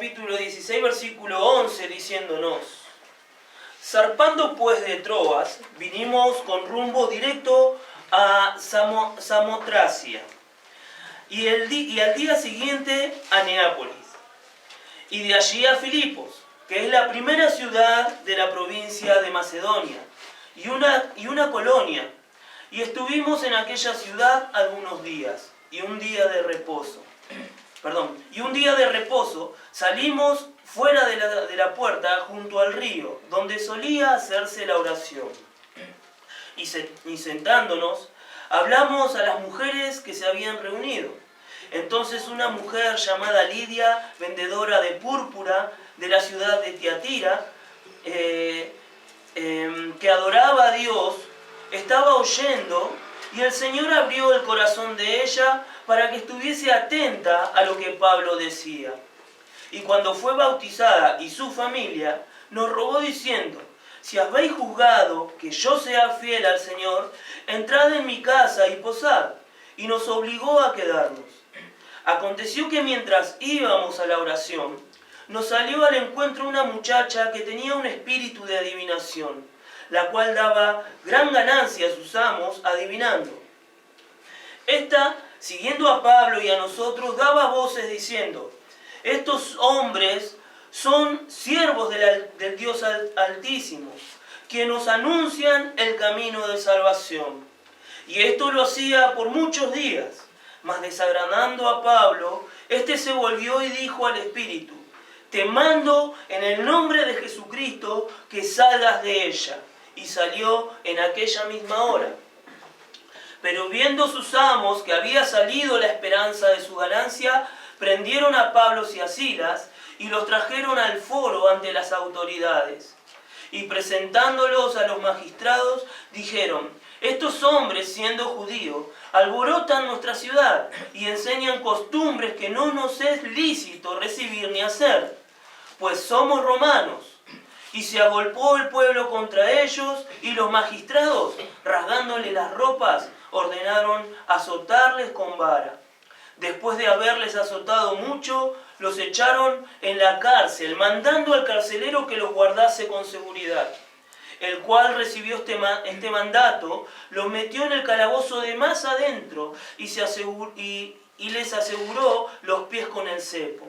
capítulo 16, versículo 11, diciéndonos: zarpando pues de Troas, vinimos con rumbo directo a Samotracia, y al día siguiente a Neápolis, y de allí a Filipos, que es la primera ciudad de la provincia de Macedonia, y una colonia, y estuvimos en aquella ciudad algunos días, y un día de reposo salimos fuera de la puerta junto al río, donde solía hacerse la oración. Y sentándonos, hablamos a las mujeres que se habían reunido. Entonces una mujer llamada Lidia, vendedora de púrpura de la ciudad de Tiatira, que adoraba a Dios, estaba oyendo, y el Señor abrió el corazón de ella para que estuviese atenta a lo que Pablo decía. Y cuando fue bautizada y su familia, nos rogó diciendo: si habéis juzgado que yo sea fiel al Señor, entrad en mi casa y posad. Y nos obligó a quedarnos. Aconteció que mientras íbamos a la oración, nos salió al encuentro una muchacha que tenía un espíritu de adivinación, la cual daba gran ganancia a sus amos adivinando. Esta, siguiendo a Pablo y a nosotros, daba voces diciendo: estos hombres son siervos del Dios Altísimo, que nos anuncian el camino de salvación. Y esto lo hacía por muchos días. Mas desagradando a Pablo, éste se volvió y dijo al espíritu: te mando en el nombre de Jesucristo que salgas de ella. Y salió en aquella misma hora. Pero viendo sus amos que había salido la esperanza de su ganancia, prendieron a Pablo y a Silas y los trajeron al foro ante las autoridades. Y presentándolos a los magistrados, dijeron: estos hombres, siendo judíos, alborotan nuestra ciudad y enseñan costumbres que no nos es lícito recibir ni hacer, pues somos romanos. Y se agolpó el pueblo contra ellos, y los magistrados, rasgándole las ropas, ordenaron azotarles con vara. Después de haberles azotado mucho, los echaron en la cárcel, mandando al carcelero que los guardase con seguridad, el cual recibió este mandato, los metió en el calabozo de más adentro y les aseguró los pies con el cepo.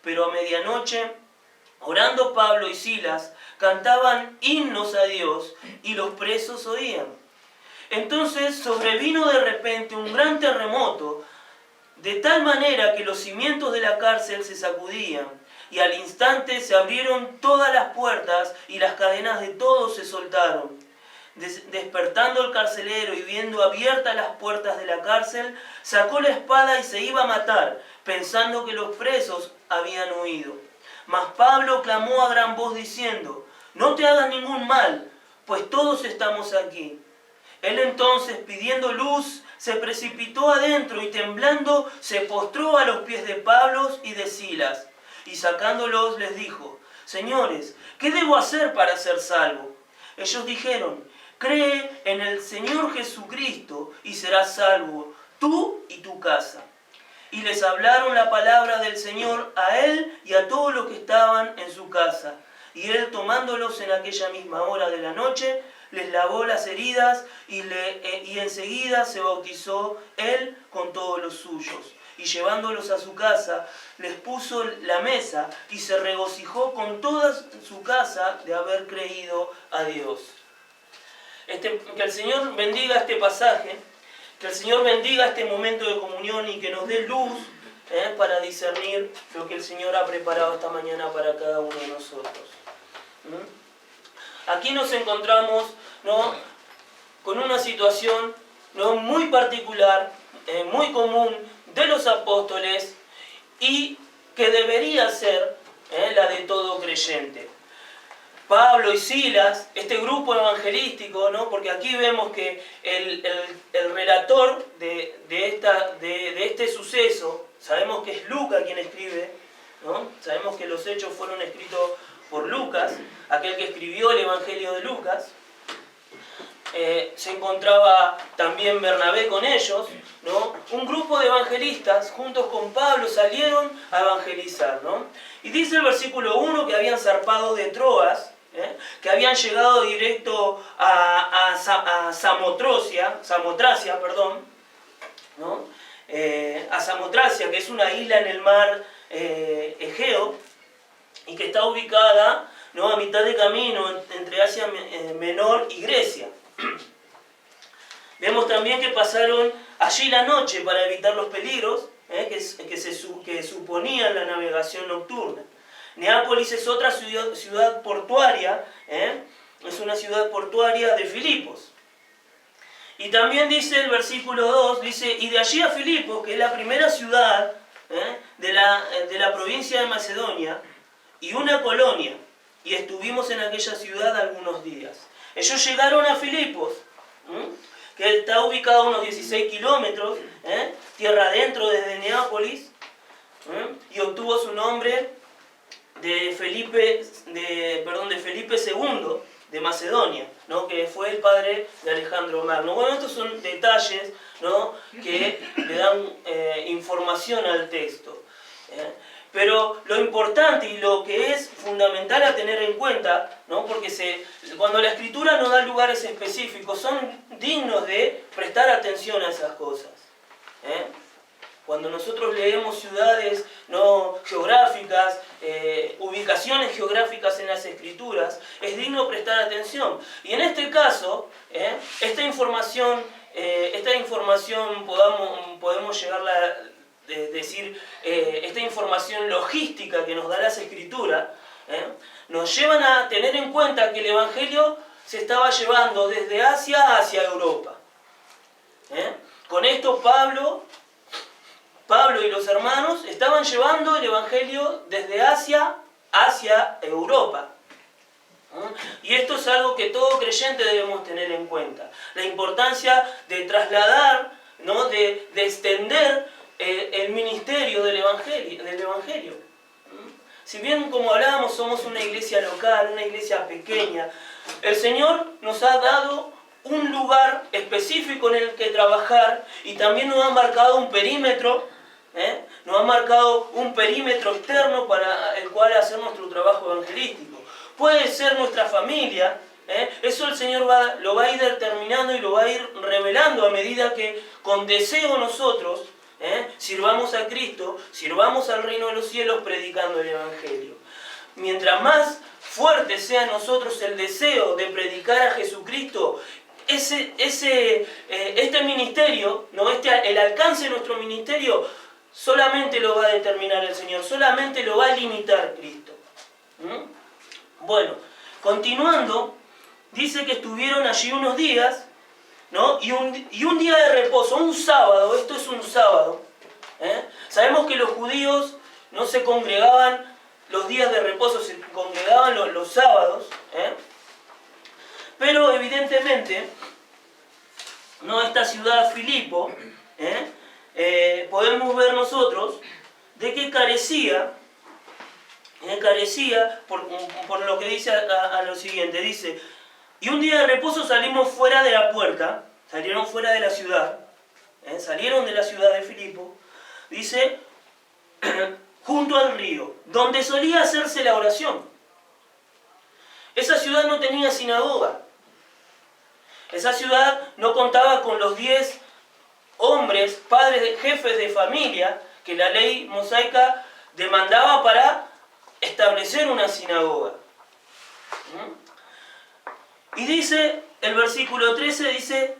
Pero a medianoche, orando Pablo y Silas, cantaban himnos a Dios, y los presos oían. Entonces sobrevino de repente un gran terremoto, de tal manera que los cimientos de la cárcel se sacudían, y al instante se abrieron todas las puertas y las cadenas de todos se soltaron. Despertando el carcelero y viendo abiertas las puertas de la cárcel, sacó la espada y se iba a matar, pensando que los presos habían huido. Mas Pablo clamó a gran voz diciendo: no te hagas ningún mal, pues todos estamos aquí. Él entonces, pidiendo luz, se precipitó adentro y temblando se postró a los pies de Pablo y de Silas. Y sacándolos les dijo: señores, ¿qué debo hacer para ser salvo? Ellos dijeron: cree en el Señor Jesucristo y serás salvo, tú y tu casa. Y les hablaron la palabra del Señor a él y a todos los que estaban en su casa. Y él, tomándolos en aquella misma hora de la noche, les lavó las heridas y enseguida se bautizó él con todos los suyos. Y llevándolos a su casa, les puso la mesa y se regocijó con toda su casa de haber creído a Dios. Que el Señor bendiga este pasaje, que el Señor bendiga este momento de comunión y que nos dé luz para discernir lo que el Señor ha preparado esta mañana para cada uno de nosotros. Aquí nos encontramos, ¿no?, con una situación, ¿no?, muy particular, muy común de los apóstoles y que debería ser la de todo creyente. Pablo y Silas, este grupo evangelístico, ¿no?, porque aquí vemos que el relator de este suceso, sabemos que es Lucas quien escribe, ¿no? Sabemos que los hechos fueron escritos por Lucas, aquel que escribió el Evangelio de Lucas. se encontraba también Bernabé con ellos, ¿no? Un grupo de evangelistas juntos con Pablo salieron a evangelizar, ¿no? Y dice el versículo 1 que habían zarpado de Troas, que habían llegado directo a Samotracia, perdón, ¿no? A Samotracia, que es una isla en el mar Egeo, y que está ubicada, ¿no?, a mitad de camino entre Asia Menor y Grecia. Vemos también que pasaron allí la noche para evitar los peligros que suponían la navegación nocturna. Neápolis es otra ciudad portuaria, es una ciudad portuaria de Filipos. Y también dice el versículo 2, dice, y de allí a Filipos, que es la primera ciudad de la provincia de Macedonia, y una colonia, y estuvimos en aquella ciudad algunos días. Ellos llegaron a Filipos, que está ubicado a unos 16 kilómetros, tierra adentro desde Neápolis, y obtuvo su nombre de Felipe II de Macedonia, ¿no?, que fue el padre de Alejandro Magno. Bueno, estos son detalles, ¿no?, que le dan información al texto. Pero lo importante y lo que es fundamental a tener en cuenta, ¿no?, porque cuando la Escritura nos da lugares específicos, son dignos de prestar atención a esas cosas. Cuando nosotros leemos ciudades, ¿no?, geográficas, ubicaciones geográficas en las Escrituras, es digno prestar atención. Y en este caso, esta información podemos llegarla a decir, esta información logística que nos da las Escrituras, nos llevan a tener en cuenta que el Evangelio se estaba llevando desde Asia hacia Europa. Con esto Pablo y los hermanos estaban llevando el Evangelio desde Asia hacia Europa. Y esto es algo que todo creyente debemos tener en cuenta. La importancia de trasladar, ¿no?, de extender el ministerio del Evangelio. Si bien, como hablábamos, somos una iglesia local, una iglesia pequeña, el Señor nos ha dado un lugar específico en el que trabajar y también nos ha marcado un perímetro, externo para el cual hacer nuestro trabajo evangelístico. Puede ser nuestra familia, eso el Señor lo va a ir determinando y lo va a ir revelando a medida que con deseo nosotros sirvamos a Cristo, sirvamos al reino de los cielos predicando el Evangelio. Mientras más fuerte sea en nosotros el deseo de predicar a Jesucristo, este ministerio, ¿no?, el alcance de nuestro ministerio, solamente lo va a determinar el Señor, solamente lo va a limitar Cristo. Bueno, continuando, dice que estuvieron allí unos días, ¿no?, y un día de reposo, un sábado, esto es un sábado. Sabemos que los judíos no se congregaban los días de reposo, se congregaban los sábados, pero evidentemente, ¿no?, esta ciudad Filipo, podemos ver nosotros de que carecía por lo que dice a lo siguiente, dice, y un día de reposo salieron fuera de la ciudad, salieron de la ciudad de Filipo, dice, junto al río, donde solía hacerse la oración. Esa ciudad no tenía sinagoga, esa ciudad no contaba con los 10 hombres, padres, jefes de familia, que la ley mosaica demandaba para establecer una sinagoga. Y dice, el versículo 13 dice,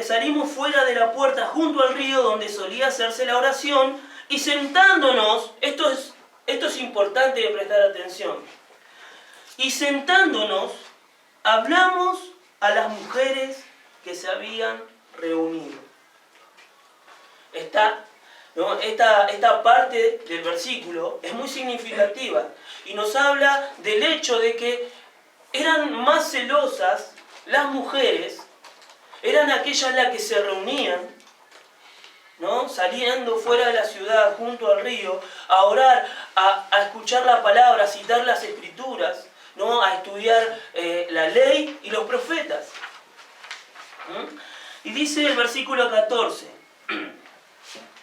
salimos fuera de la puerta junto al río donde solía hacerse la oración, y sentándonos, esto es importante de prestar atención, y sentándonos, hablamos a las mujeres que se habían reunido. Esta parte del versículo es muy significativa y nos habla del hecho de que eran más celosas las mujeres, eran aquellas las que se reunían, ¿no?, saliendo fuera de la ciudad, junto al río, a orar, a escuchar la palabra, a citar las Escrituras, ¿no?, a estudiar la ley y los profetas. Y dice el versículo 14,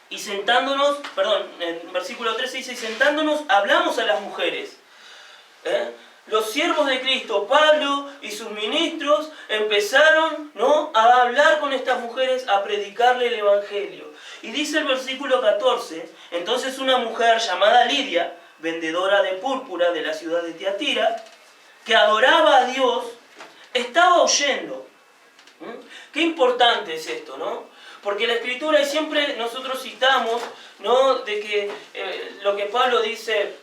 y sentándonos, perdón, en el versículo 13 dice, y sentándonos hablamos a las mujeres. Los siervos de Cristo, Pablo y sus ministros, empezaron, ¿no?, a hablar con estas mujeres, a predicarle el Evangelio. Y dice el versículo 14, entonces una mujer llamada Lidia, vendedora de púrpura de la ciudad de Tiatira, que adoraba a Dios, estaba oyendo. Qué importante es esto, ¿no? Porque la Escritura, y siempre nosotros citamos, ¿no?, de que lo que Pablo dice,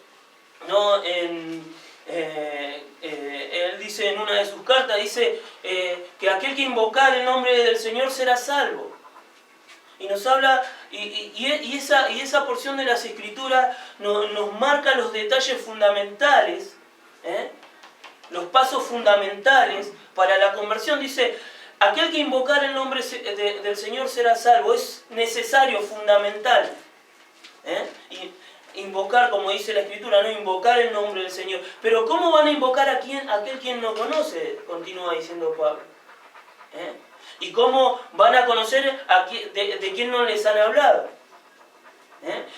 ¿no?, él dice en una de sus cartas, dice que aquel que invocar el nombre del Señor será salvo. Y nos habla, y esa porción de las Escrituras nos marca los detalles fundamentales, los pasos fundamentales para la conversión. Dice, aquel que invocar el nombre del Señor será salvo. Es necesario, fundamental. Y invocar, como dice la Escritura, no invocar el nombre del Señor. Pero ¿cómo van a invocar a aquel quien no conoce? Continúa diciendo Pablo. ¿Y cómo van a conocer de quién no les han hablado?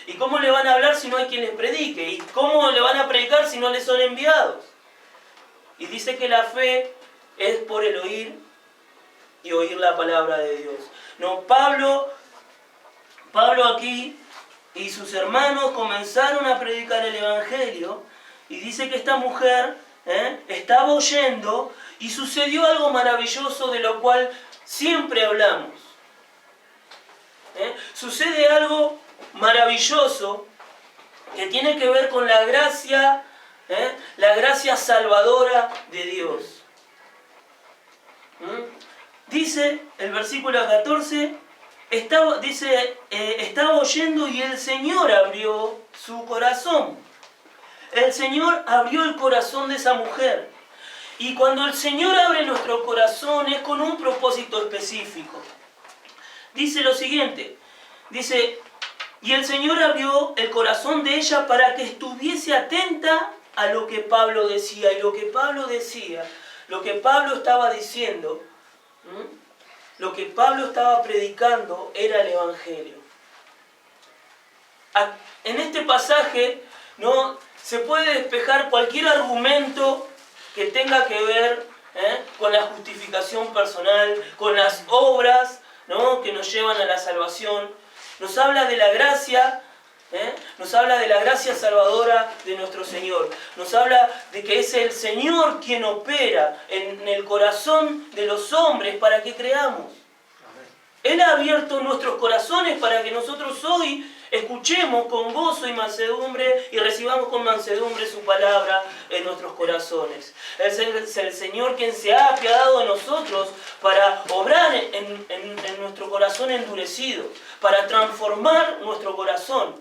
¿Y cómo le van a hablar si no hay quien les predique? ¿Y cómo le van a predicar si no les son enviados? Y dice que la fe es por el oír y oír la palabra de Dios. No, Pablo aquí y sus hermanos comenzaron a predicar el Evangelio, y dice que esta mujer estaba oyendo, y sucedió algo maravilloso de lo cual siempre hablamos. Sucede algo maravilloso que tiene que ver con la gracia salvadora de Dios. Dice el versículo 14, estaba oyendo y el Señor abrió su corazón. El Señor abrió el corazón de esa mujer. Y cuando el Señor abre nuestro corazón es con un propósito específico. Dice lo siguiente, dice, y el Señor abrió el corazón de ella para que estuviese atenta a lo que Pablo decía. Y lo que Pablo decía, lo que Pablo estaba diciendo, lo que Pablo estaba predicando era el Evangelio. En este pasaje no se puede despejar cualquier argumento que tenga que ver con la justificación personal, con las obras, ¿no?, que nos llevan a la salvación. Nos habla de la gracia, nos habla de la gracia salvadora de nuestro Señor. Nos habla de que es el Señor quien opera en el corazón de los hombres para que creamos. Él ha abierto nuestros corazones para que nosotros hoy escuchemos con gozo y mansedumbre y recibamos con mansedumbre su palabra en nuestros corazones. Es el Señor quien se ha apiadado de nosotros para obrar en nuestro corazón endurecido, para transformar nuestro corazón.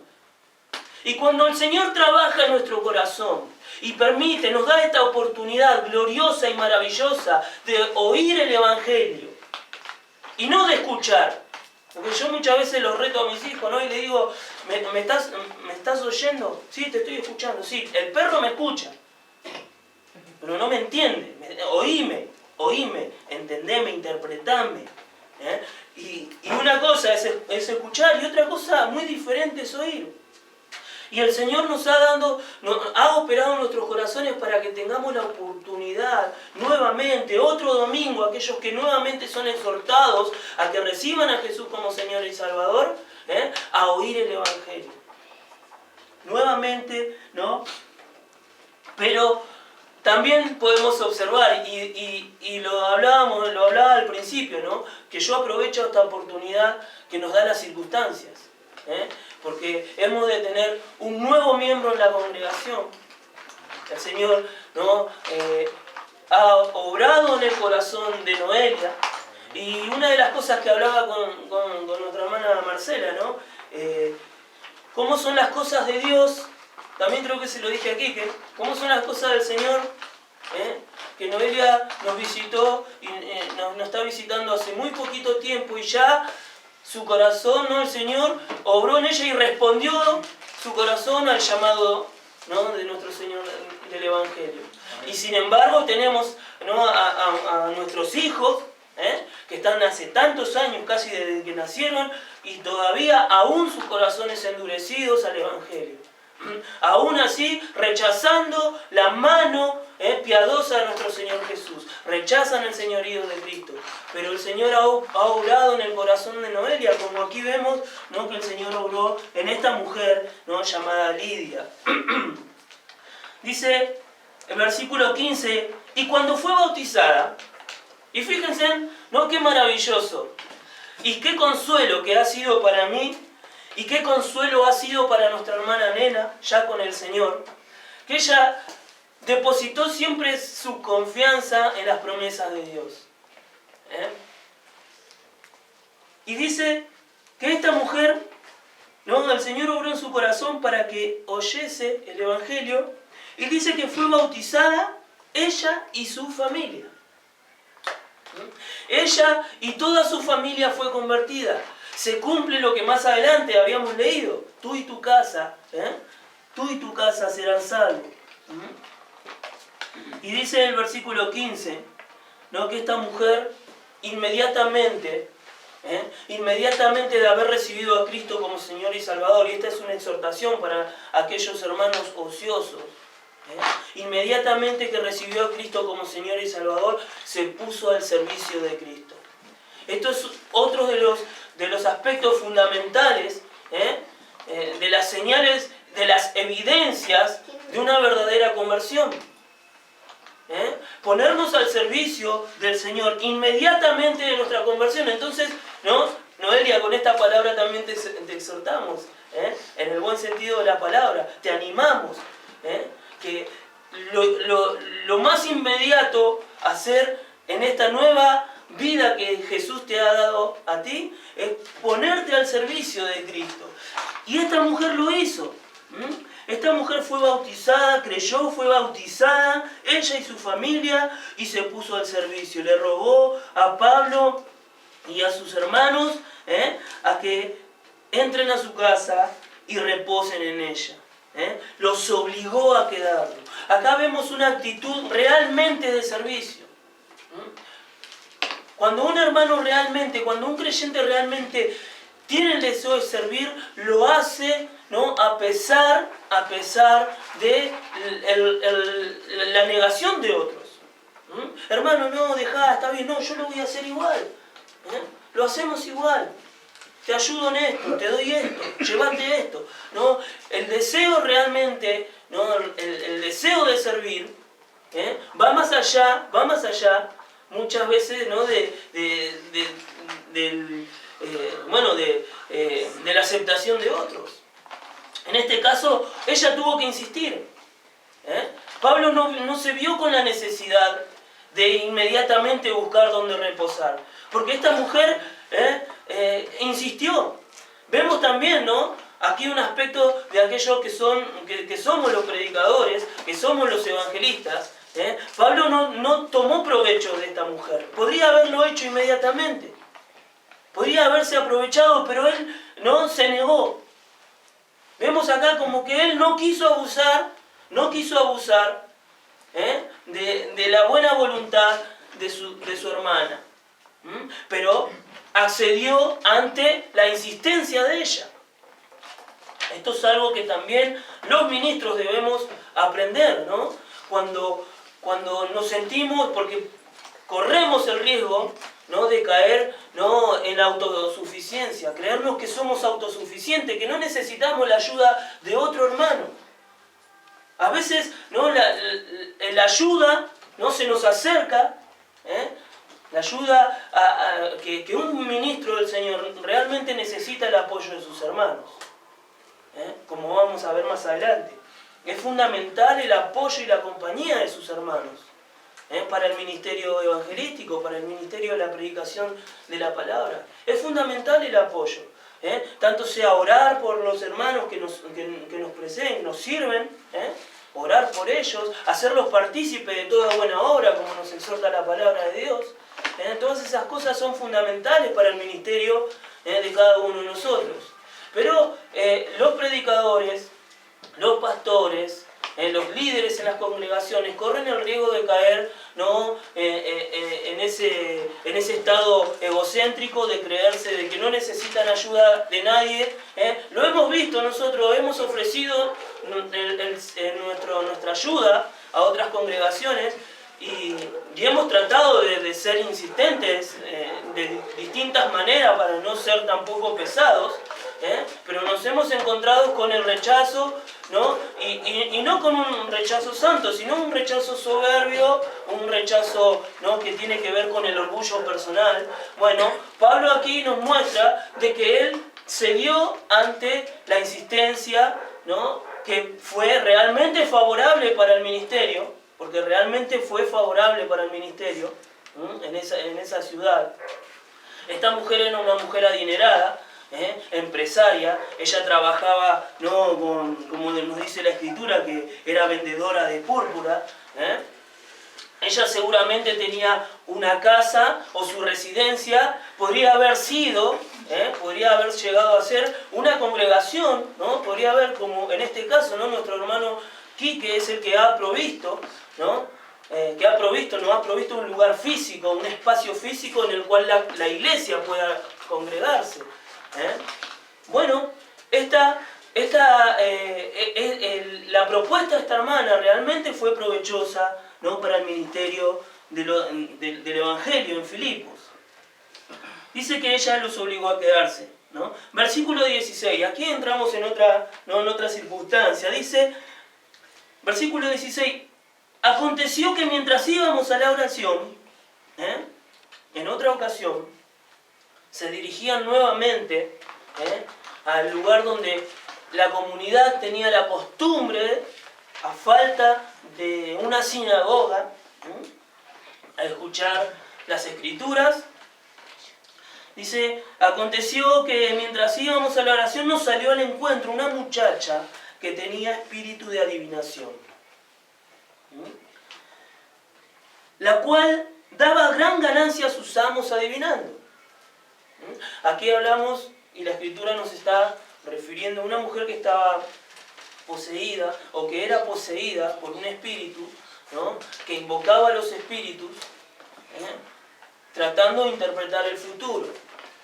Y cuando el Señor trabaja en nuestro corazón y permite, nos da esta oportunidad gloriosa y maravillosa de oír el Evangelio y no de escuchar. Porque yo muchas veces los reto a mis hijos, ¿no? Y le digo, ¿me estás oyendo? Sí, te estoy escuchando. Sí, el perro me escucha, pero no me entiende. Oíme, entendeme, interpretame. Y una cosa es escuchar y otra cosa muy diferente es oír. Y el Señor nos ha operado en nuestros corazones para que tengamos la oportunidad nuevamente, otro domingo, aquellos que nuevamente son exhortados a que reciban a Jesús como Señor y Salvador, a oír el Evangelio. Nuevamente, ¿no? Pero también podemos observar, y lo hablaba al principio, ¿no?, que yo aprovecho esta oportunidad que nos da las circunstancias. Porque hemos de tener un nuevo miembro en la congregación. El Señor, ¿no?, ha obrado en el corazón de Noelia. Y una de las cosas que hablaba con nuestra hermana Marcela, ¿no?, cómo son las cosas de Dios. También creo que se lo dije aquí, que cómo son las cosas del Señor, que Noelia nos visitó y nos está visitando hace muy poquito tiempo, y ya su corazón, ¿no?, el Señor obró en ella y respondió su corazón al llamado, ¿no?, de nuestro Señor, del Evangelio. Y sin embargo tenemos, ¿no?, a nuestros hijos, que están hace tantos años, casi desde que nacieron, y todavía aún sus corazones endurecidos al Evangelio. Aún así, rechazando la mano piadosa de nuestro Señor Jesús. Rechazan el señorío de Cristo. Pero el Señor ha obrado en el corazón de Noelia, como aquí vemos, ¿no?, que el Señor obró en esta mujer, ¿no?, llamada Lidia. Dice el versículo 15, y cuando fue bautizada, y fíjense, ¿no?, qué maravilloso, y qué consuelo que ha sido para mí, y qué consuelo ha sido para nuestra hermana Nena, ya con el Señor, que ella depositó siempre su confianza en las promesas de Dios. Y dice que esta mujer, ¿no?, el Señor obró en su corazón para que oyese el Evangelio, y dice que fue bautizada ella y su familia. Ella y toda su familia fue convertida. Se cumple lo que más adelante habíamos leído. Tú y tu casa serán salvos. Y dice en el versículo 15, ¿no?, que esta mujer inmediatamente de haber recibido a Cristo como Señor y Salvador, y esta es una exhortación para aquellos hermanos ociosos, inmediatamente que recibió a Cristo como Señor y Salvador, se puso al servicio de Cristo. Esto es otro de los aspectos fundamentales, de las señales, de las evidencias de una verdadera conversión. Ponernos al servicio del Señor inmediatamente de nuestra conversión. Entonces, ¿no?, Noelia, con esta palabra también te exhortamos, en el buen sentido de la palabra, te animamos, que lo más inmediato a hacer en esta nueva vida que Jesús te ha dado a ti es ponerte al servicio de Cristo. Y esta mujer lo hizo. Esta mujer fue bautizada, creyó, fue bautizada, ella y su familia, y se puso al servicio. Le rogó a Pablo y a sus hermanos a que entren a su casa y reposen en ella. Los obligó a quedarlo. Acá vemos una actitud realmente de servicio. Cuando un hermano realmente, cuando un creyente realmente tiene el deseo de servir, lo hace, ¿no?, a pesar de la negación de otros. Hermano, no, dejá, está bien, no, yo lo voy a hacer igual. Lo hacemos igual. Te ayudo en esto, te doy esto, llévate esto. ¿No? El deseo realmente, ¿no?, el deseo de servir, va más allá, muchas veces, ¿no?, de la aceptación de otros. En este caso, ella tuvo que insistir. Pablo no se vio con la necesidad de inmediatamente buscar dónde reposar, porque esta mujer insistió. Vemos también, ¿no?, aquí un aspecto de aquellos que somos los predicadores, que somos los evangelistas. Pablo no tomó provecho de esta mujer. Podría haberlo hecho inmediatamente. Podría haberse aprovechado, pero él no se negó. Vemos acá como que él no quiso abusar de la buena voluntad de su hermana. Pero accedió ante la insistencia de ella. Esto es algo que también los ministros debemos aprender, ¿no? Cuando nos sentimos, porque corremos el riesgo, ¿no?, de caer, ¿no?, en la autosuficiencia, creernos que somos autosuficientes, que no necesitamos la ayuda de otro hermano. A veces, ¿no?, la ayuda, ¿no?, se nos acerca, la ayuda que un ministro del Señor realmente necesita el apoyo de sus hermanos, como vamos a ver más adelante. Es fundamental el apoyo y la compañía de sus hermanos, para el ministerio evangelístico, para el ministerio de la predicación de la palabra. Es fundamental el apoyo, tanto sea orar por los hermanos que nos preceden, que nos sirven, orar por ellos, hacerlos partícipes de toda buena obra, como nos exhorta la palabra de Dios. Todas esas cosas son fundamentales para el ministerio de cada uno de nosotros. Pero los predicadores, los pastores, los líderes en las congregaciones corren el riesgo de caer, ¿no? En ese estado egocéntrico de creerse de que no necesitan ayuda de nadie. Lo hemos visto nosotros, hemos ofrecido nuestra ayuda a otras congregaciones y hemos tratado de ser insistentes de distintas maneras para no ser tampoco pesados. Pero nos hemos encontrado con el rechazo, ¿no? Y no con un rechazo santo, sino un rechazo soberbio, un rechazo, ¿no?, que tiene que ver con el orgullo personal. Bueno, Pablo aquí nos muestra de que él cedió ante la insistencia, ¿no?, que fue realmente favorable para el ministerio, porque realmente fue favorable para el ministerio en esa ciudad. Esta mujer era una mujer adinerada, empresaria. Ella trabajaba, ¿no?, como nos dice la escritura, que era vendedora de púrpura. Ella seguramente tenía una casa o su residencia podría haber sido, podría haber llegado a ser una congregación, ¿no? Podría haber, como en este caso, ¿no?, nuestro hermano Quique es el que ha provisto, ¿no? Nos ha provisto un lugar físico, un espacio físico en el cual la iglesia pueda congregarse. Bueno, la propuesta de esta hermana realmente fue provechosa, ¿no?, para el ministerio del Evangelio en Filipos. Dice que ella los obligó a quedarse, ¿no? Versículo 16, aquí entramos en otra circunstancia. Dice, versículo 16, aconteció que mientras íbamos a la oración, en otra ocasión, se dirigían nuevamente al lugar donde la comunidad tenía la costumbre, a falta de una sinagoga, a escuchar las escrituras. Dice, aconteció que mientras íbamos a la oración nos salió al encuentro una muchacha que tenía espíritu de adivinación, la cual daba gran ganancia a sus amos adivinando. Aquí hablamos, y la escritura nos está refiriendo a una mujer que estaba poseída, o que era poseída por un espíritu, ¿no?, que invocaba a los espíritus, tratando de interpretar el futuro,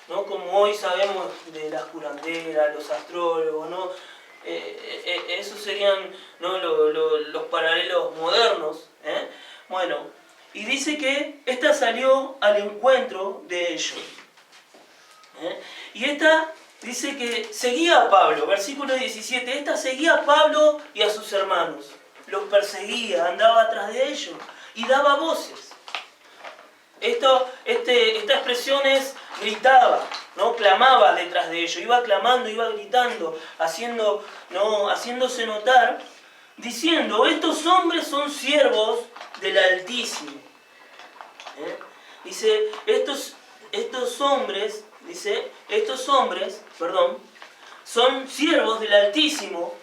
¿no?, como hoy sabemos de las curanderas, los astrólogos, ¿no? Esos serían, ¿no?, los paralelos modernos. Bueno, y dice que esta salió al encuentro de ellos. Y esta dice que seguía a Pablo, versículo 17, esta seguía a Pablo y a sus hermanos, los perseguía, andaba atrás de ellos y daba voces. Esta expresión es gritaba, ¿no?, clamaba detrás de ellos, iba clamando, iba gritando, haciéndose notar, diciendo, estos hombres son siervos del Altísimo. Dice, estos hombres son siervos del Altísimo,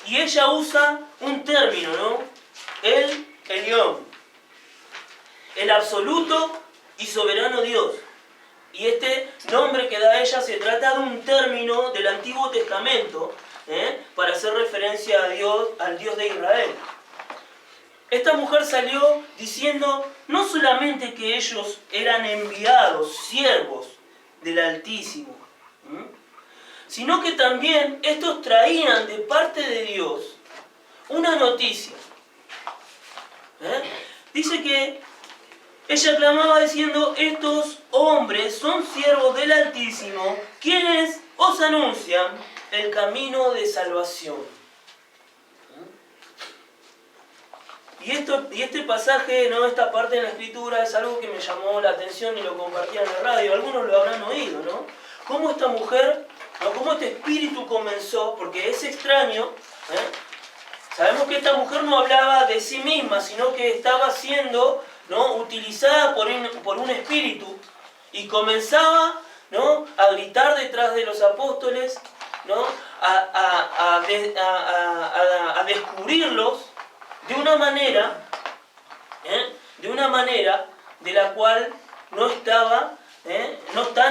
y ella usa un término, ¿no?, el Elión, el absoluto y soberano Dios. Y este nombre que da ella se trata de un término del Antiguo Testamento, para hacer referencia a Dios, al Dios de Israel. Esta mujer salió diciendo no solamente que ellos eran enviados, siervos del Altísimo, sino que también estos traían de parte de Dios una noticia. Dice que ella clamaba diciendo, estos hombres son siervos del Altísimo, quienes os anuncian el camino de salvación. Y este pasaje, ¿no?, esta parte de la escritura es algo que me llamó la atención y lo compartía en la radio. Algunos lo habrán oído, ¿no? Cómo esta mujer, ¿no?, cómo este espíritu comenzó, porque es extraño. Sabemos que esta mujer no hablaba de sí misma, sino que estaba siendo, ¿no?, utilizada por un espíritu, y comenzaba, ¿no?, a gritar detrás de los apóstoles, ¿no?, a descubrirlos de una manera de la cual no están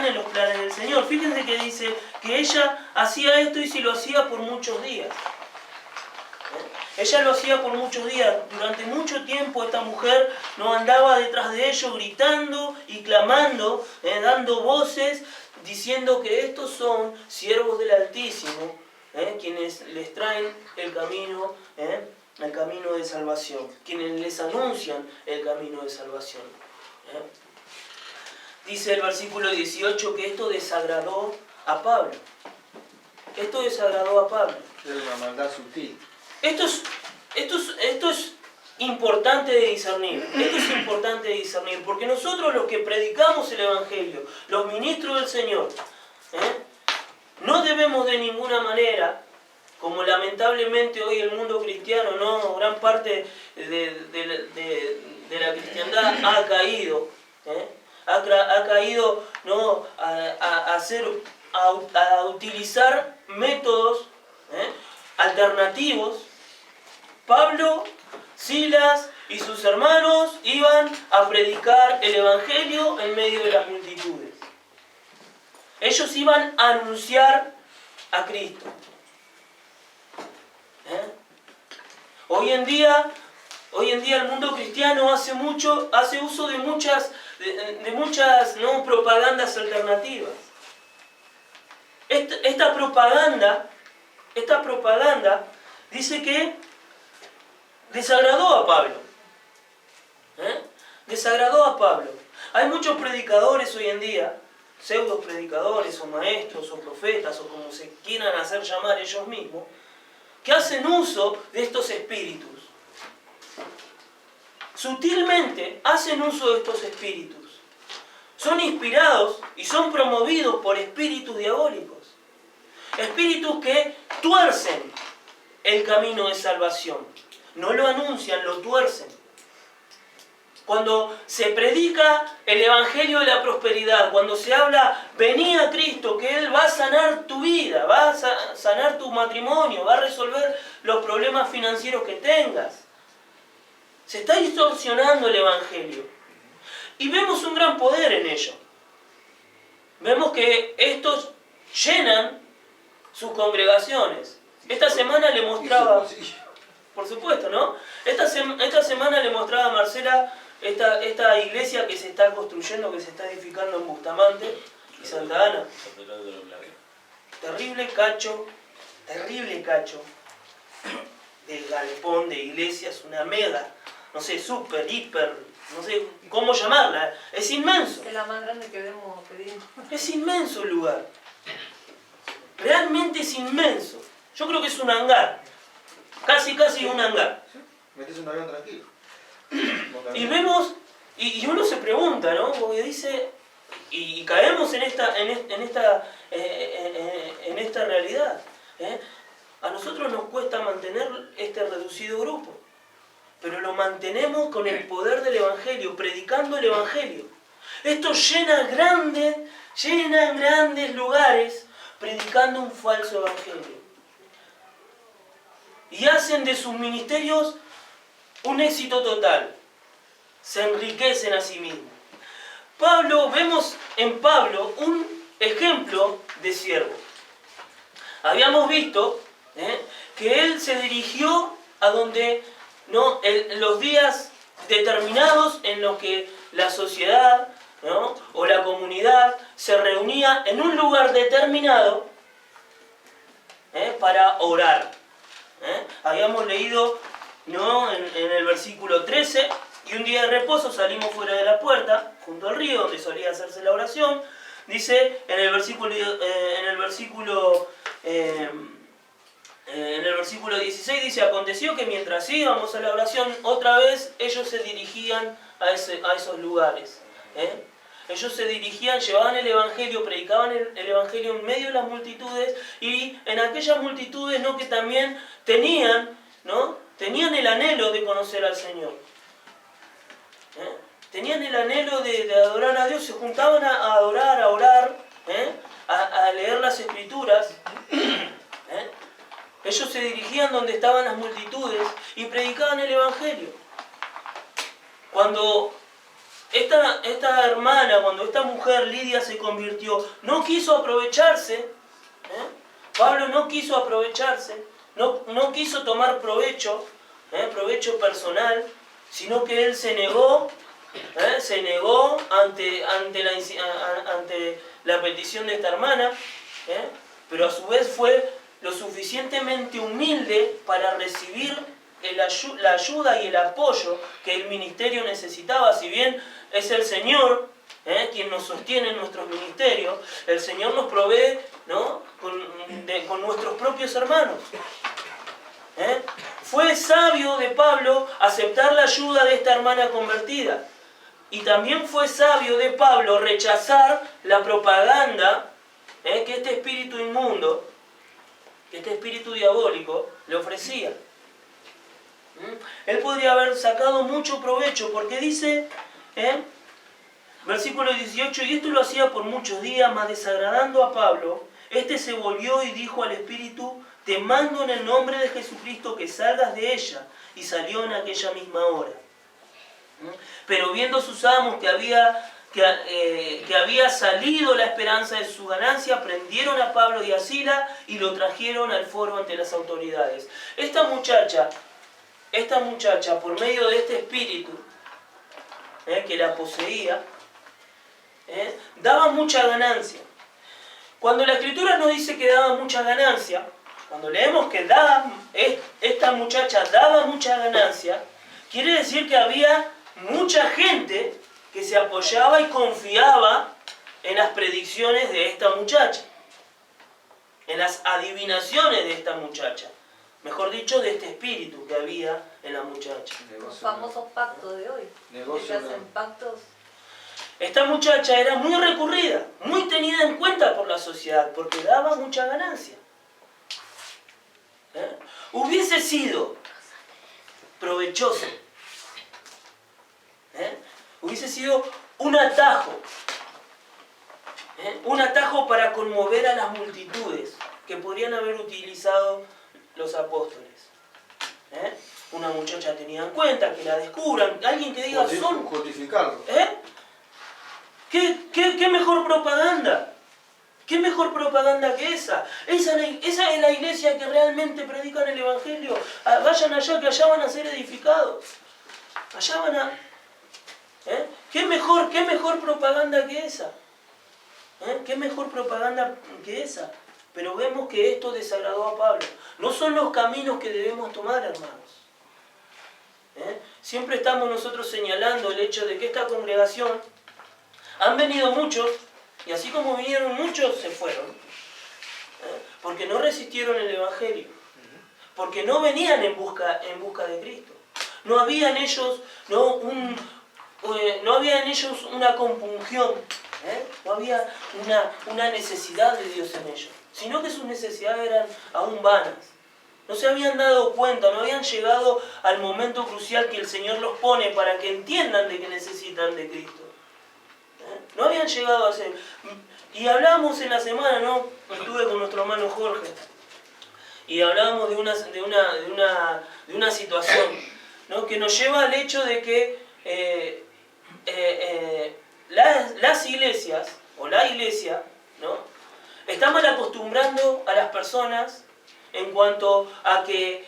en los planes del Señor. Fíjense que dice que ella hacía esto y si lo hacía por muchos días. Ella lo hacía por muchos días. Durante mucho tiempo esta mujer no andaba detrás de ellos gritando y clamando, dando voces, diciendo que estos son siervos del Altísimo, quienes les traen el camino de salvación, quienes les anuncian el camino de salvación. Dice el versículo 18 que esto desagradó a Pablo. Esto desagradó a Pablo. Es una maldad sutil. Esto es importante de discernir. Esto es importante de discernir, porque nosotros los que predicamos el Evangelio, los ministros del Señor, no debemos de ninguna manera, como lamentablemente hoy el mundo cristiano, ¿no? Gran parte de la cristiandad ha caído, ha caído, ¿no? a utilizar métodos alternativos. Pablo, Silas y sus hermanos iban a predicar el Evangelio en medio de las multitudes. Ellos iban a anunciar a Cristo. Hoy en día el mundo cristiano hace uso de muchas ¿no? propagandas alternativas. Esta propaganda dice que desagradó a Pablo. Desagradó a Pablo. Hay muchos predicadores hoy en día, pseudo predicadores o maestros o profetas o como se quieran hacer llamar ellos mismos, que hacen uso de estos espíritus. Sutilmente hacen uso de estos espíritus. Son inspirados y son promovidos por espíritus diabólicos. Espíritus que tuercen el camino de salvación. No lo anuncian, lo tuercen. Cuando se predica el Evangelio de la prosperidad, cuando se habla, vení a Cristo, que Él va a sanar tu vida, va a sanar tu matrimonio, va a resolver los problemas financieros que tengas. Se está distorsionando el Evangelio. Y vemos un gran poder en ello. Vemos que estos llenan sus congregaciones. Esta semana le mostraba, por supuesto, ¿no? Esta semana le mostraba a Marcela esta iglesia que se está construyendo, que se está edificando en Bustamante y Santa Ana. Terrible cacho del galpón de iglesias, una mega, no sé, super, hiper, no sé cómo llamarla, es inmenso. Es la más grande que vemos pedir. Es inmenso el lugar. Realmente es inmenso. Yo creo que es un hangar. Casi un hangar. Metes un avión tranquilo. Y vemos, y uno se pregunta, ¿no? Porque dice, y caemos en esta realidad. A nosotros nos cuesta mantener este reducido grupo, pero lo mantenemos con el poder del Evangelio, predicando el Evangelio. Esto llena grandes lugares predicando un falso Evangelio. Y hacen de sus ministerios un éxito total. Se enriquecen a sí mismos. Vemos en Pablo un ejemplo de siervo. Habíamos visto que él se dirigió a donde los días determinados en los que la sociedad, ¿no? o la comunidad se reunía en un lugar determinado para orar. Habíamos leído, ¿no? en el versículo 13, y un día de reposo salimos fuera de la puerta, junto al río donde solía hacerse la oración. Dice en el versículo 16, dice: aconteció que mientras íbamos a la oración, otra vez ellos se dirigían a esos lugares. Ellos se dirigían, llevaban el Evangelio, predicaban el Evangelio en medio de las multitudes, y en aquellas multitudes, ¿no? que también tenían el anhelo de conocer al Señor. Tenían el anhelo de adorar a Dios, se juntaban a adorar, a orar, a leer las Escrituras. Ellos se dirigían donde estaban las multitudes y predicaban el Evangelio. Cuando esta hermana, cuando esta mujer, Lidia, se convirtió, no quiso aprovecharse, Pablo no quiso aprovecharse no quiso tomar provecho personal, sino que él se negó ante la petición de esta hermana, pero a su vez fue lo suficientemente humilde para recibir la ayuda y el apoyo que el ministerio necesitaba. Si bien es el Señor quien nos sostiene en nuestros ministerios, el Señor nos provee, ¿no?, con nuestros propios hermanos. Fue sabio de Pablo aceptar la ayuda de esta hermana convertida. Y también fue sabio de Pablo rechazar la propaganda que este espíritu inmundo, que este espíritu diabólico le ofrecía. Él podría haber sacado mucho provecho, porque dice, versículo 18, y esto lo hacía por muchos días, mas desagradando a Pablo, este se volvió y dijo al espíritu: te mando en el nombre de Jesucristo que salgas de ella. Y salió en aquella misma hora. Pero viendo sus amos que había salido la esperanza de su ganancia, prendieron a Pablo y a Sila y lo trajeron al foro ante las autoridades. Esta muchacha, por medio de este espíritu que la poseía, daba mucha ganancia. Cuando la Escritura nos dice que daba mucha ganancia, cuando leemos que esta muchacha daba mucha ganancia, quiere decir que había mucha gente que se apoyaba y confiaba en las predicciones de esta muchacha, en las adivinaciones de esta muchacha, mejor dicho, de este espíritu que había en la muchacha. Los famosos pactos de hoy. Que hacen pactos. Esta muchacha era muy recurrida, muy tenida en cuenta por la sociedad, porque daba mucha ganancia. Hubiese sido provechoso, hubiese sido un atajo para conmover a las multitudes que podrían haber utilizado los apóstoles. Una muchacha tenida en cuenta, que la descubran, alguien que diga son... Justificarlo. ¿Qué mejor propaganda? ¿Qué mejor propaganda que esa? Esa es la iglesia que realmente predican el Evangelio. Vayan allá, que allá van a ser edificados. Allá van a... ¿Qué mejor propaganda que esa? ¿Qué mejor propaganda que esa? Pero vemos que esto desagradó a Pablo. No son los caminos que debemos tomar, hermanos. Siempre estamos nosotros señalando el hecho de que esta congregación han venido muchos, y así como vinieron muchos, se fueron. Porque no resistieron el Evangelio. Porque no venían en busca de Cristo. No había en ellos, no había en ellos una compungión. No había una necesidad de Dios en ellos. Sino que sus necesidades eran aún vanas. No se habían dado cuenta, no habían llegado al momento crucial que el Señor los pone para que entiendan de que necesitan de Cristo. No habían llegado a ser. Y hablábamos en la semana, ¿no? Estuve con nuestro hermano Jorge. Y hablábamos de una situación, ¿no?, que nos lleva al hecho de que las iglesias, o la iglesia, ¿no?, está mal acostumbrando a las personas en cuanto a que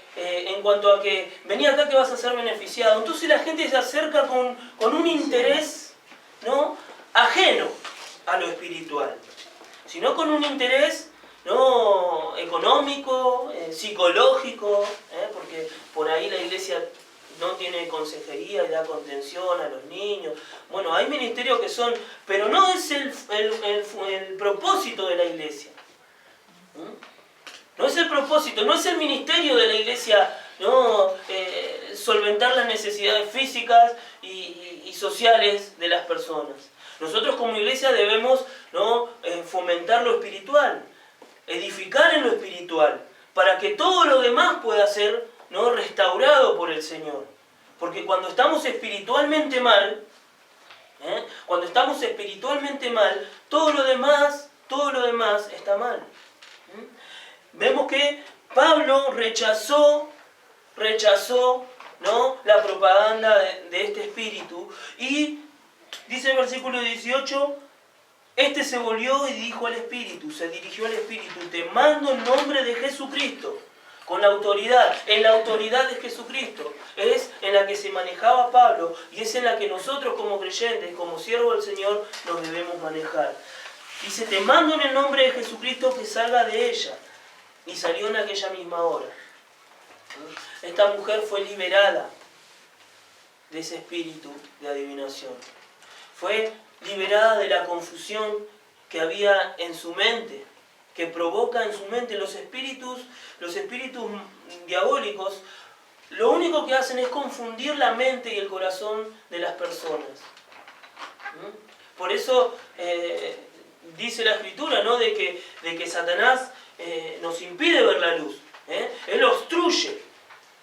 vení acá que vas a ser beneficiado. Entonces la gente se acerca con un interés, ¿no?, ajeno a lo espiritual, sino con un interés, ¿no?, económico, psicológico, porque por ahí la iglesia no tiene consejería y da contención a los niños. Bueno, hay ministerios que son, pero no es el propósito de la iglesia. No es el propósito, no es el ministerio de la iglesia, ¿no?, solventar las necesidades físicas y sociales de las personas. Nosotros como iglesia debemos, ¿no?, fomentar lo espiritual, edificar en lo espiritual, para que todo lo demás pueda ser, ¿no?, restaurado por el Señor. Porque cuando estamos espiritualmente mal, todo lo demás está mal. Vemos que Pablo rechazó, ¿no?, la propaganda de este espíritu, y dice el versículo 18, este se volvió y dijo al espíritu, se dirigió al espíritu: te mando en nombre de Jesucristo. con la autoridad, en la autoridad de Jesucristo. Es en la que se manejaba Pablo y es en la que nosotros como creyentes, como siervos del Señor, nos debemos manejar. Dice, te mando en el nombre de Jesucristo que salga de ella. Y salió en aquella misma hora. Esta mujer fue liberada de ese espíritu de adivinación. Fue liberada de la confusión que había en su mente, que provoca en su mente los espíritus diabólicos. Lo único que hacen es confundir la mente y el corazón de las personas. Por eso dice la Escritura, ¿no?, de que Satanás nos impide ver la luz. Él obstruye,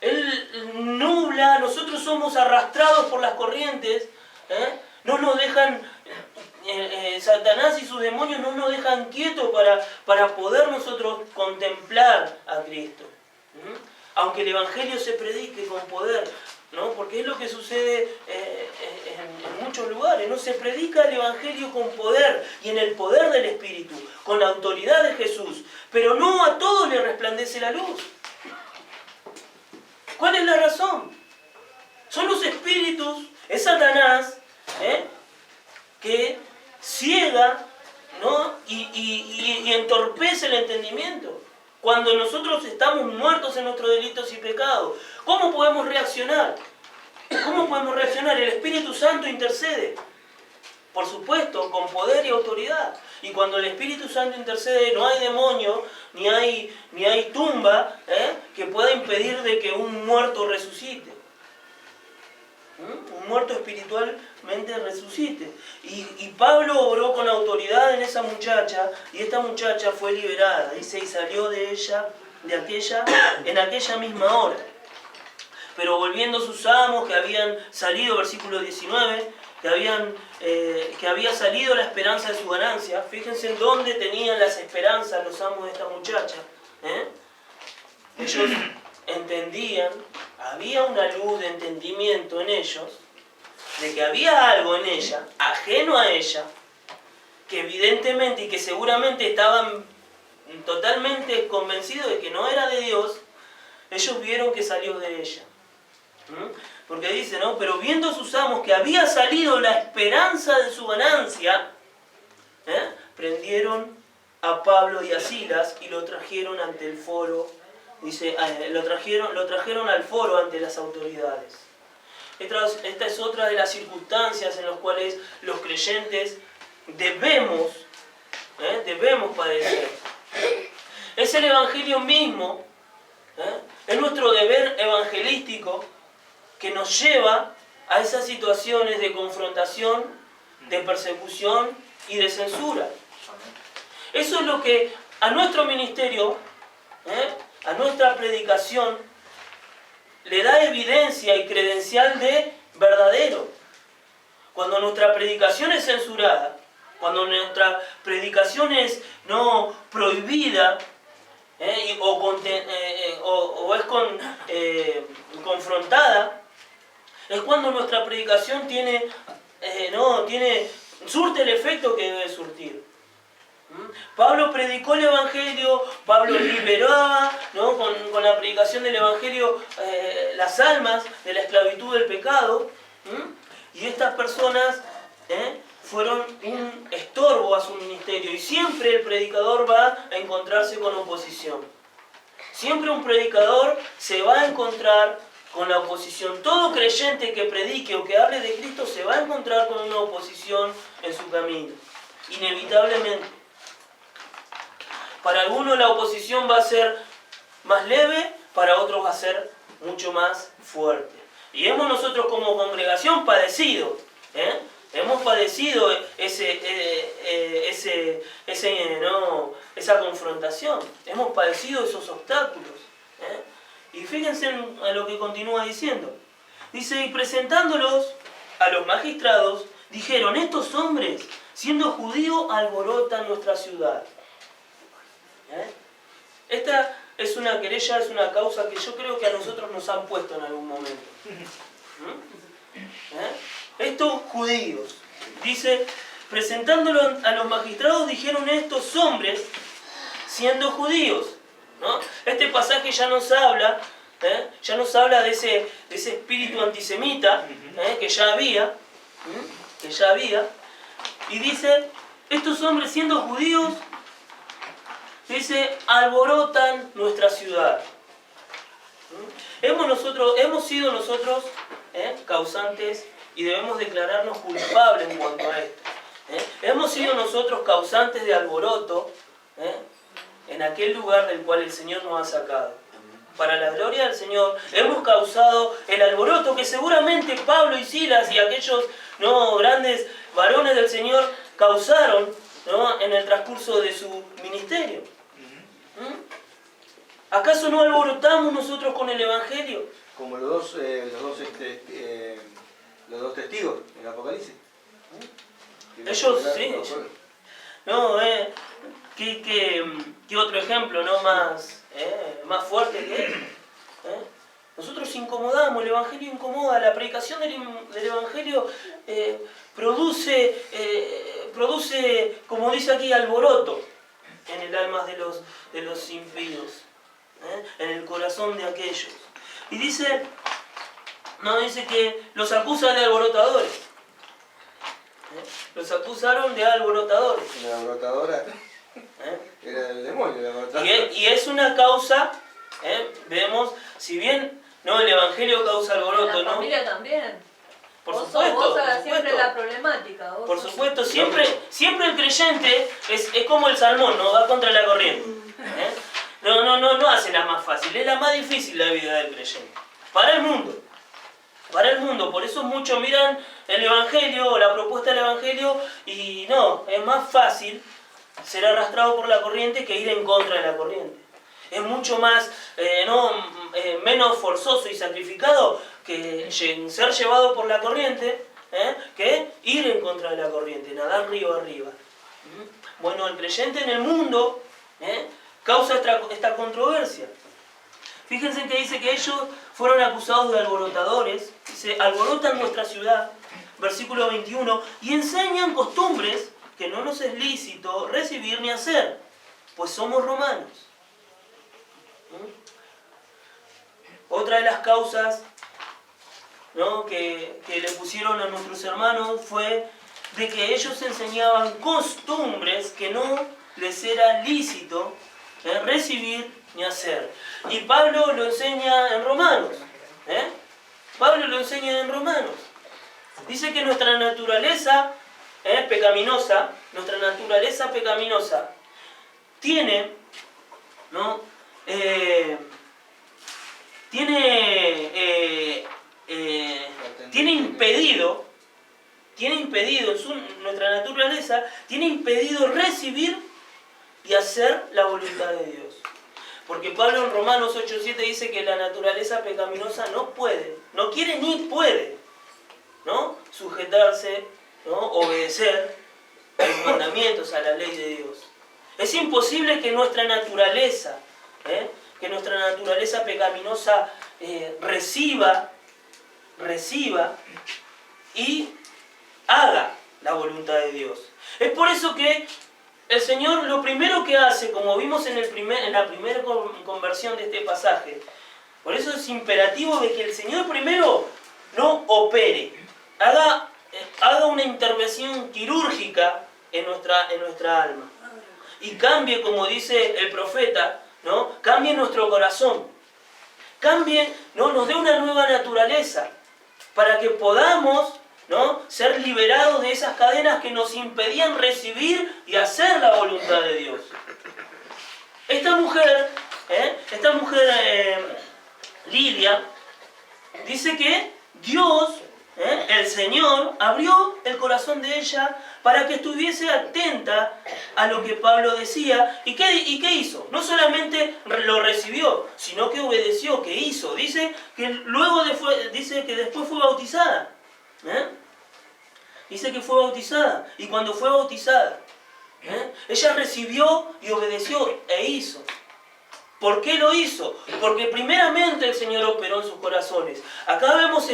él nubla, nosotros somos arrastrados por las corrientes, no nos dejan, Satanás y sus demonios no nos dejan quietos para poder nosotros contemplar a Cristo. Aunque el Evangelio se predique con poder, ¿no? Porque es lo que sucede en muchos lugares, ¿no? Se predica el Evangelio con poder y en el poder del Espíritu, con la autoridad de Jesús, pero no a todos les resplandece la luz. ¿Cuál es la razón? Son los espíritus, es Satanás, que ciega, ¿no?, y entorpece el entendimiento. Cuando nosotros estamos muertos en nuestros delitos y pecados, ¿cómo podemos reaccionar? ¿Cómo podemos reaccionar? El Espíritu Santo intercede. Por supuesto, con poder y autoridad. Y cuando el Espíritu Santo intercede, no hay demonio, ni hay tumba que pueda impedir de que un muerto resucite. Un muerto espiritualmente resucite. Y Pablo obró con autoridad en esa muchacha, y esta muchacha fue liberada. Dice, y salió de ella, en aquella misma hora. Pero volviendo sus amos que habían salido, versículo 19, que había salido la esperanza de su ganancia. Fíjense en dónde tenían las esperanzas los amos de esta muchacha. Ellos entendían, había una luz de entendimiento en ellos, de que había algo en ella, ajeno a ella, que evidentemente y que seguramente estaban totalmente convencidos de que no era de Dios. Ellos vieron que salió de ella. Porque dice, ¿no? Pero viendo sus amos que había salido la esperanza de su ganancia, prendieron a Pablo y a Silas y lo trajeron ante el foro. Dice, lo trajeron al foro ante las autoridades. Esta es otra de las circunstancias en las cuales los creyentes debemos padecer. Es el Evangelio mismo, es nuestro deber evangelístico que nos lleva a esas situaciones de confrontación, de persecución y de censura. Eso es lo que a nuestro ministerio, a nuestra predicación, le da evidencia y credencial de verdadero. Cuando nuestra predicación es censurada, cuando nuestra predicación es no prohibida, o es confrontada, es cuando nuestra predicación surte el efecto que debe surtir. Pablo predicó el Evangelio, Pablo liberaba, ¿no?, con la predicación del Evangelio las almas de la esclavitud del pecado, y estas personas fueron un estorbo a su ministerio, y siempre el predicador va a encontrarse con oposición. Siempre un predicador se va a encontrar con la oposición. Todo creyente que predique o que hable de Cristo se va a encontrar con una oposición en su camino, inevitablemente. Para algunos la oposición va a ser más leve, para otros va a ser mucho más fuerte. Y hemos nosotros como congregación padecido, hemos padecido esa confrontación, hemos padecido esos obstáculos. Y fíjense en lo que continúa diciendo. Dice, y presentándolos a los magistrados, dijeron, estos hombres, siendo judíos, alborotan nuestra ciudad. Esta es una querella, es una causa que yo creo que a nosotros nos han puesto en algún momento. Estos judíos, dice, presentándolo a los magistrados, dijeron estos hombres, siendo judíos. ¿no? Este pasaje ya nos habla de ese espíritu antisemita que ya había, y dice, estos hombres siendo judíos, dice, alborotan nuestra ciudad. Hemos sido nosotros causantes y debemos declararnos culpables en cuanto a esto. Hemos sido nosotros causantes de alboroto en aquel lugar del cual el Señor nos ha sacado. Para la gloria del Señor, hemos causado el alboroto que seguramente Pablo y Silas y aquellos grandes varones del Señor causaron en el transcurso de su ministerio. ¿Acaso no alborotamos nosotros con el Evangelio? Como los dos testigos en Apocalipsis. Ellos sí. ¿Qué otro ejemplo más fuerte que él? Nosotros incomodamos, el Evangelio incomoda, la predicación del Evangelio produce, como dice aquí, alboroto en el alma de los impíos, en el corazón de aquellos. Y dice que los acusa de alborotadores. Los acusaron de alborotadores. La alborotadora era el demonio. La alborotadora. Y es una causa, vemos, si bien el Evangelio causa alboroto, en la familia también. Por supuesto. Vos hagas siempre la problemática. Por supuesto, siempre el creyente es como el salmón, no va contra la corriente. No hace la más fácil, es la más difícil la vida del creyente. Para el mundo. Por eso muchos miran el Evangelio o la propuesta del Evangelio y es más fácil ser arrastrado por la corriente que ir en contra de la corriente. Es mucho más, menos forzoso y sacrificado que ser llevado por la corriente que ir en contra de la corriente, nadar río arriba. Bueno, el creyente en el mundo causa esta controversia. Fíjense que dice que ellos fueron acusados de alborotadores, dice, alborotan nuestra ciudad, versículo 21, y enseñan costumbres que no nos es lícito recibir ni hacer, pues somos romanos. Otra de las causas que le pusieron a nuestros hermanos fue de que ellos enseñaban costumbres que no les era lícito recibir ni hacer. Y Pablo lo enseña en Romanos. Dice que nuestra naturaleza pecaminosa, tiene impedido recibir y hacer la voluntad de Dios. Porque Pablo en Romanos 8:7 dice que la naturaleza pecaminosa no puede, no quiere ni puede, sujetarse, obedecer a los mandamientos, a la ley de Dios. Es imposible que nuestra naturaleza pecaminosa reciba y haga la voluntad de Dios. Es por eso que el Señor lo primero que hace, como vimos en la primera conversión de este pasaje, por eso es imperativo de que el Señor primero no opere, haga una intervención quirúrgica en nuestra alma. Y cambie, como dice el profeta, cambie nuestro corazón. Cambie, nos dé una nueva naturaleza, para que podamos ser liberados de esas cadenas que nos impedían recibir y hacer la voluntad de Dios. Esta mujer Lidia, dice que Dios, el Señor, abrió el corazón de ella para que estuviese atenta a lo que Pablo decía. ¿Y qué hizo? No solamente lo recibió, sino que obedeció. ¿Qué hizo? Dice que después fue bautizada. Dice que fue bautizada. Y cuando fue bautizada, ella recibió y obedeció e hizo. ¿Por qué lo hizo? Porque primeramente el Señor operó en sus corazones. Acá vemos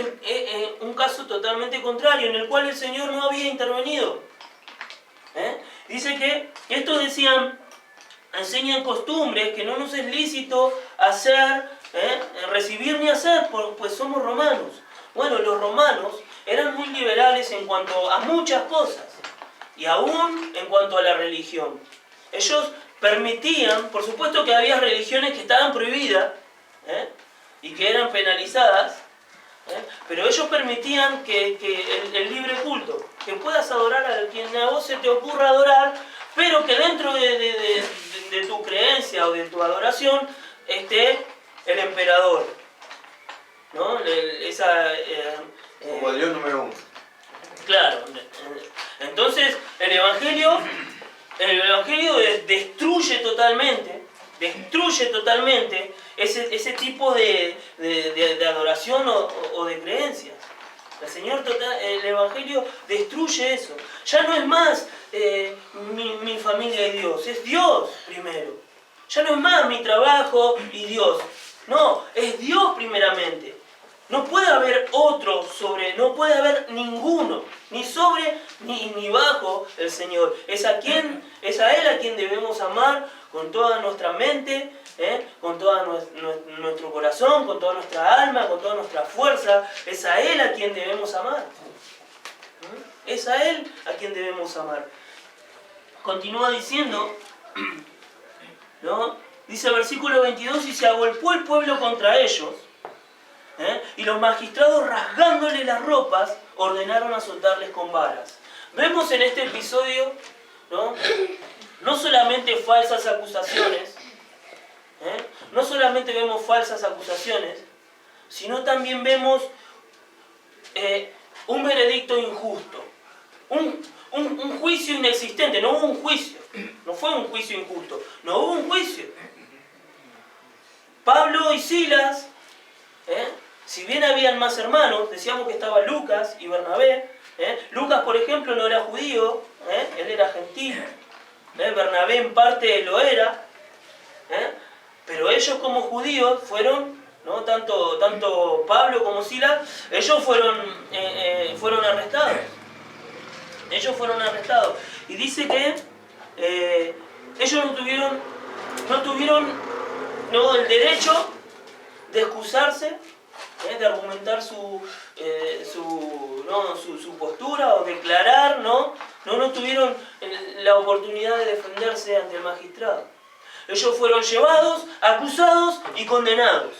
un caso totalmente contrario, en el cual el Señor no había intervenido. Dice que estos decían, enseñan costumbres que no nos es lícito hacer, recibir ni hacer, pues somos romanos. Bueno, los romanos eran muy liberales en cuanto a muchas cosas, y aún en cuanto a la religión. Ellos permitían, por supuesto que había religiones que estaban prohibidas, y que eran penalizadas, pero ellos permitían que el libre culto, que puedas adorar a quien a vos se te ocurra adorar, pero que dentro de tu creencia o de tu adoración esté el emperador, ¿no? Como Dios número uno. Claro. Entonces el Evangelio destruye totalmente ese tipo de adoración o de creencias. El Evangelio destruye eso. Ya no es más mi familia y Dios, es Dios primero. Ya no es más mi trabajo y Dios. No, es Dios primeramente. No puede haber otro no puede haber ninguno, ni sobre ni bajo el Señor. Es a Él a quien debemos amar con toda nuestra mente, con todo nuestro corazón, con toda nuestra alma, con toda nuestra fuerza. Es a Él a quien debemos amar. Es a Él a quien debemos amar. Continúa diciendo, ¿no? Dice el versículo 22, y se agolpó el pueblo contra ellos, y los magistrados, rasgándole las ropas, ordenaron azotarles con varas. Vemos en este episodio, no solamente falsas acusaciones, no solamente vemos falsas acusaciones, sino también vemos un veredicto injusto, un juicio inexistente. No hubo un juicio, no fue un juicio injusto, no hubo un juicio. Pablo y Silas, si bien habían más hermanos, decíamos que estaba Lucas y Bernabé. Lucas, por ejemplo, no era judío, él era gentil. Bernabé en parte lo era, pero ellos como judíos fueron, ¿no? Tanto Pablo como Silas, ellos fueron arrestados. Ellos fueron arrestados. Y dice que ellos no tuvieron el derecho de excusarse, de argumentar su postura o declarar, no tuvieron la oportunidad de defenderse ante el magistrado. Ellos fueron llevados, acusados y condenados.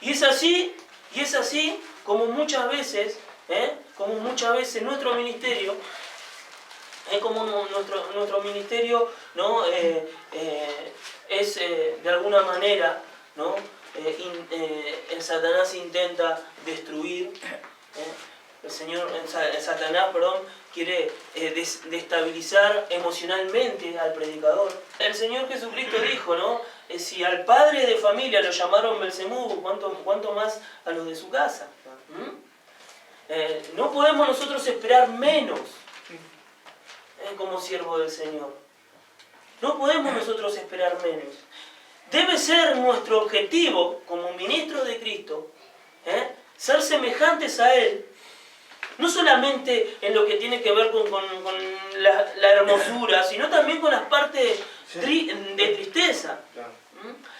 Y es así como muchas veces nuestro ministerio, nuestro ministerio, ¿no? Es de alguna manera, ¿no? El Satanás intenta destruir. Satanás quiere destabilizar emocionalmente al predicador. El Señor Jesucristo dijo, ¿no? Si al padre de familia lo llamaron Belcebú, ¿cuánto más a los de su casa? No podemos nosotros esperar menos como siervo del Señor. No podemos nosotros esperar menos. Debe ser nuestro objetivo como ministros de Cristo, ser semejantes a Él, no solamente en lo que tiene que ver con la hermosura, sino también con las partes de tristeza,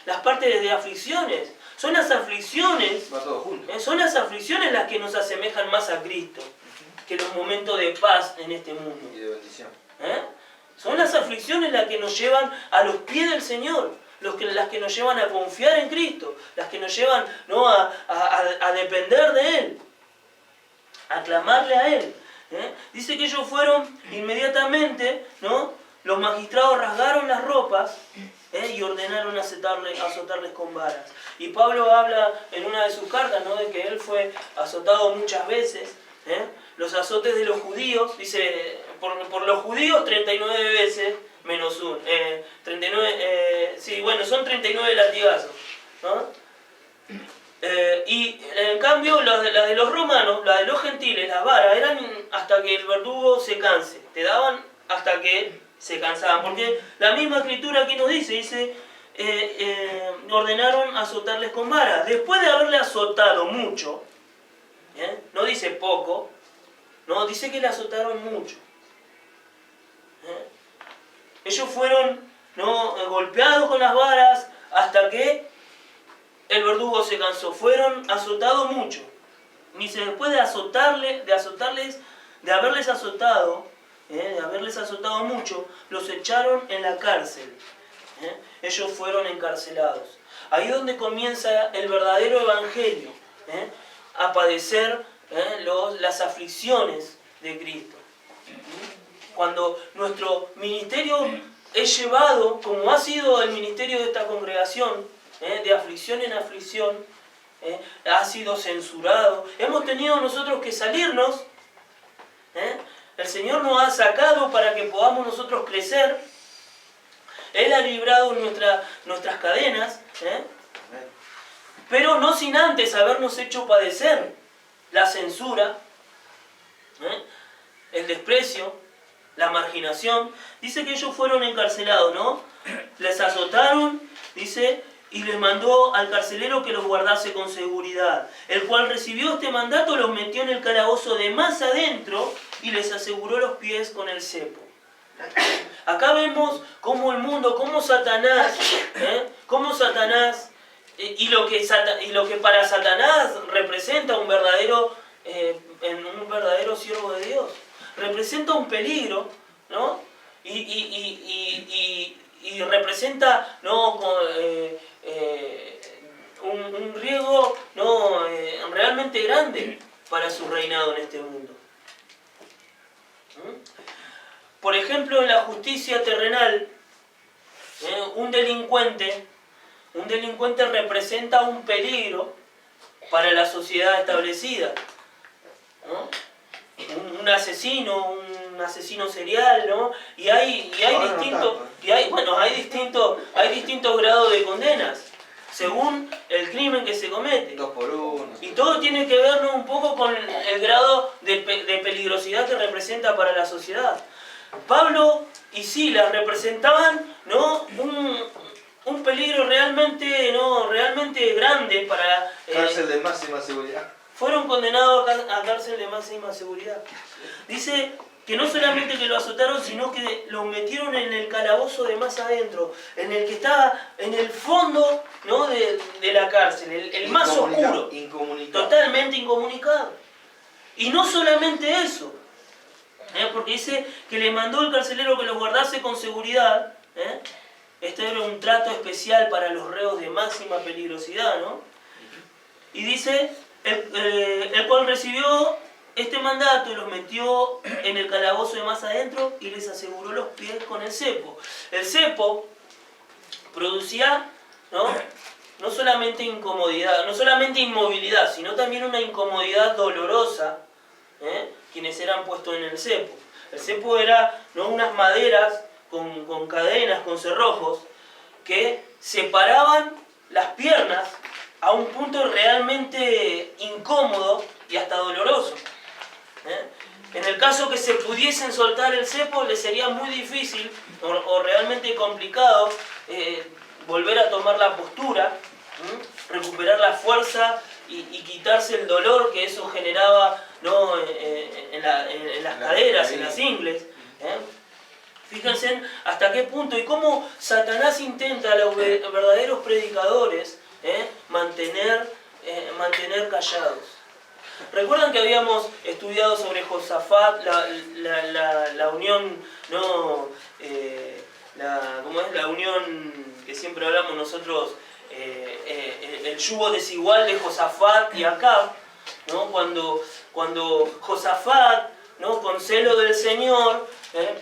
las partes de aflicciones. Son las aflicciones las que nos asemejan más a Cristo que los momentos de paz en este mundo. Y de bendición. Son las aflicciones las que nos llevan a los pies del Señor, las que nos llevan a confiar en Cristo, las que nos llevan, ¿no? a depender de Él, a clamarle a Él. Dice que ellos fueron inmediatamente, ¿no? Los magistrados rasgaron las ropas y ordenaron azotarles con varas. Y Pablo habla en una de sus cartas, ¿no? De que él fue azotado muchas veces. Los azotes de los judíos, dice, por los judíos 39 veces menos 1. 39, son 39 latigazos, ¿no? Y en cambio la de los romanos, la de los gentiles, las varas, eran hasta que el verdugo se canse. Te daban hasta que se cansaban. Porque la misma escritura aquí nos dice, ordenaron azotarles con varas. Después de haberle azotado mucho, no dice poco, no, dice que le azotaron mucho. ellos fueron, ¿no?, golpeados con las varas hasta que el verdugo se cansó. Fueron azotados mucho. Dice, después de haberles azotado mucho, los echaron en la cárcel. Ellos fueron encarcelados. Ahí es donde comienza el verdadero evangelio, a padecer las aflicciones de Cristo. Cuando nuestro ministerio es llevado, como ha sido el ministerio de esta congregación, de aflicción en aflicción, ha sido censurado, hemos tenido nosotros que salirnos, el Señor nos ha sacado para que podamos nosotros crecer, Él ha librado nuestras cadenas, pero no sin antes habernos hecho padecer la censura, el desprecio, la marginación. Dice que ellos fueron encarcelados, ¿no? Les azotaron, dice, y les mandó al carcelero que los guardase con seguridad. El cual recibió este mandato, los metió en el calabozo de más adentro y les aseguró los pies con el cepo. Acá vemos cómo el mundo, cómo Satanás, y lo que para Satanás representa un verdadero siervo de Dios, representa un peligro, ¿no? Y representa, ¿no?, un riesgo, ¿no?, realmente grande para su reinado en este mundo. Por ejemplo, en la justicia terrenal, un delincuente representa un peligro para la sociedad establecida, ¿no? Un asesino serial, ¿no? Y hay distintos grados de condenas según el crimen que se comete. 2 por 1. Y todo tiene que ver, ¿no?, un poco con el grado de peligrosidad que representa para la sociedad. Pablo y Silas representaban, ¿no?, un peligro realmente grande para... Cárcel de máxima seguridad. Fueron condenados a cárcel de máxima seguridad. Dice que no solamente que lo azotaron, sino que lo metieron en el calabozo de más adentro, en el que estaba en el fondo, ¿no?, de la cárcel, el más oscuro, totalmente incomunicado. Y no solamente eso, porque dice que le mandó el carcelero que los guardase con seguridad. Este era un trato especial para los reos de máxima peligrosidad, ¿no? Y dice, el cual recibió este mandato y los metió en el calabozo de más adentro y les aseguró los pies con el cepo. El cepo producía, no solamente incomodidad, no solamente inmovilidad, sino también una incomodidad dolorosa, quienes eran puestos en el cepo. El cepo era, ¿no?, unas maderas con cadenas, con cerrojos, que separaban las piernas a un punto realmente incómodo y hasta doloroso. En el caso que se pudiesen soltar el cepo, les sería muy difícil o realmente complicado volver a tomar la postura, recuperar la fuerza y quitarse el dolor que eso generaba, ¿no?, en las caderas, en las ingles. Fíjense hasta qué punto y cómo Satanás intenta a los verdaderos predicadores mantener callados. ¿Recuerdan que habíamos estudiado sobre Josafat, la unión, ¿no?, la unión que siempre hablamos nosotros, el yugo desigual de Josafat y Acab, ¿no? Cuando Josafat, ¿no?, con celo del Señor,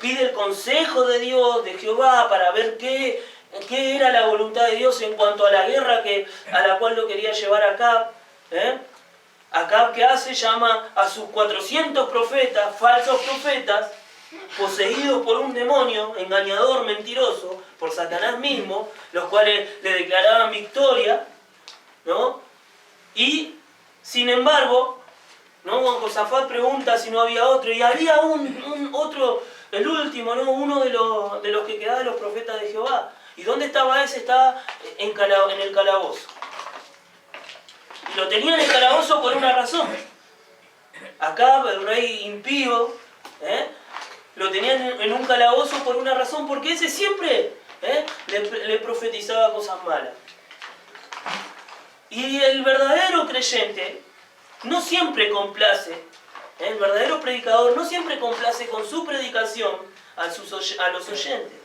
pide el consejo de Dios, de Jehová, para ver qué era la voluntad de Dios en cuanto a la guerra a la cual lo quería llevar Acab. Acab, ¿qué hace? Llama a sus 400 profetas, falsos profetas, poseídos por un demonio, engañador, mentiroso, por Satanás mismo, los cuales le declaraban victoria, ¿no? Y, sin embargo, ¿no?, Josafat pregunta si no había otro, y había un otro, el último, ¿no?, uno de los que quedaban de los profetas de Jehová. ¿Y dónde estaba ese? Estaba en el calabozo. Y lo tenía en el calabozo por una razón. Acá el rey impío lo tenían en un calabozo por una razón, porque ese siempre le profetizaba cosas malas. Y el verdadero creyente no siempre complace, el verdadero predicador no siempre complace con su predicación a los oyentes.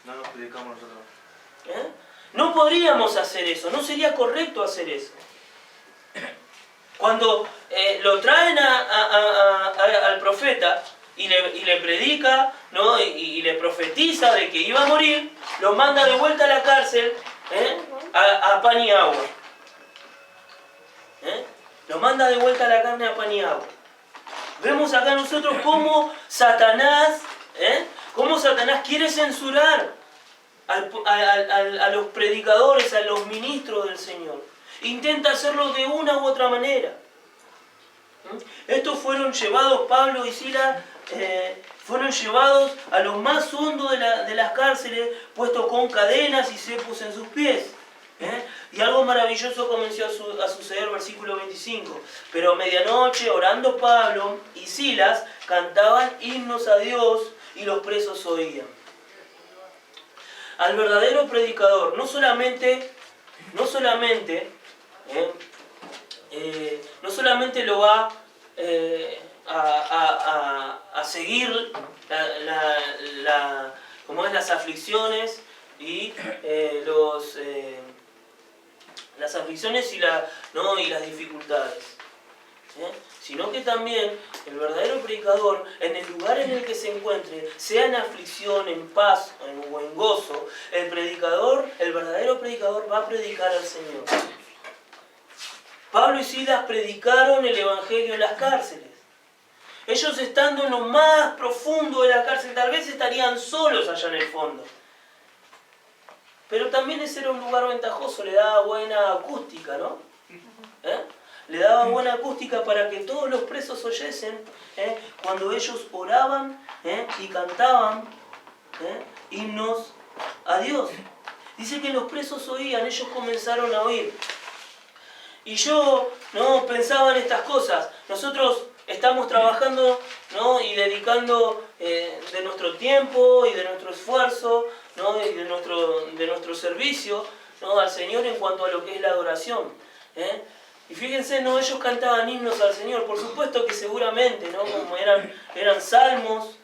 No nos predicamos nosotros. No podríamos hacer eso, no sería correcto hacer eso. Cuando lo traen al profeta y le predica, ¿no? y le profetiza de que iba a morir, lo manda de vuelta a la cárcel a pan y agua. Lo manda de vuelta a la carne a pan y agua. Vemos acá nosotros cómo Satanás quiere censurar a los predicadores, a los ministros del Señor. Intenta hacerlo de una u otra manera. Estos fueron llevados, Pablo y Silas, fueron llevados a lo más hondo de las cárceles, puestos con cadenas y cepos en sus pies. Y algo maravilloso comenzó a suceder, versículo 25. Pero a medianoche, orando Pablo y Silas, cantaban himnos a Dios y los presos oían. Al verdadero predicador, no solamente lo va a seguir las aflicciones y las aflicciones y las dificultades, sino que también el verdadero predicador, en el lugar en el que se encuentre, sea en aflicción, en paz o en gozo, el verdadero predicador va a predicar al Señor. Pablo y Silas predicaron el Evangelio en las cárceles. Ellos, estando en lo más profundo de la cárcel, tal vez estarían solos allá en el fondo. Pero también ese era un lugar ventajoso, le daba buena acústica, ¿no? Le daba buena acústica para que todos los presos oyesen cuando ellos oraban y cantaban himnos a Dios. Dice que los presos oían, ellos comenzaron a oír. Y yo pensaba en estas cosas. Nosotros estamos trabajando y dedicando de nuestro tiempo y de nuestro esfuerzo y de nuestro servicio al Señor en cuanto a lo que es la adoración. Y fíjense, ellos cantaban himnos al Señor, por supuesto que seguramente, como eran salmos,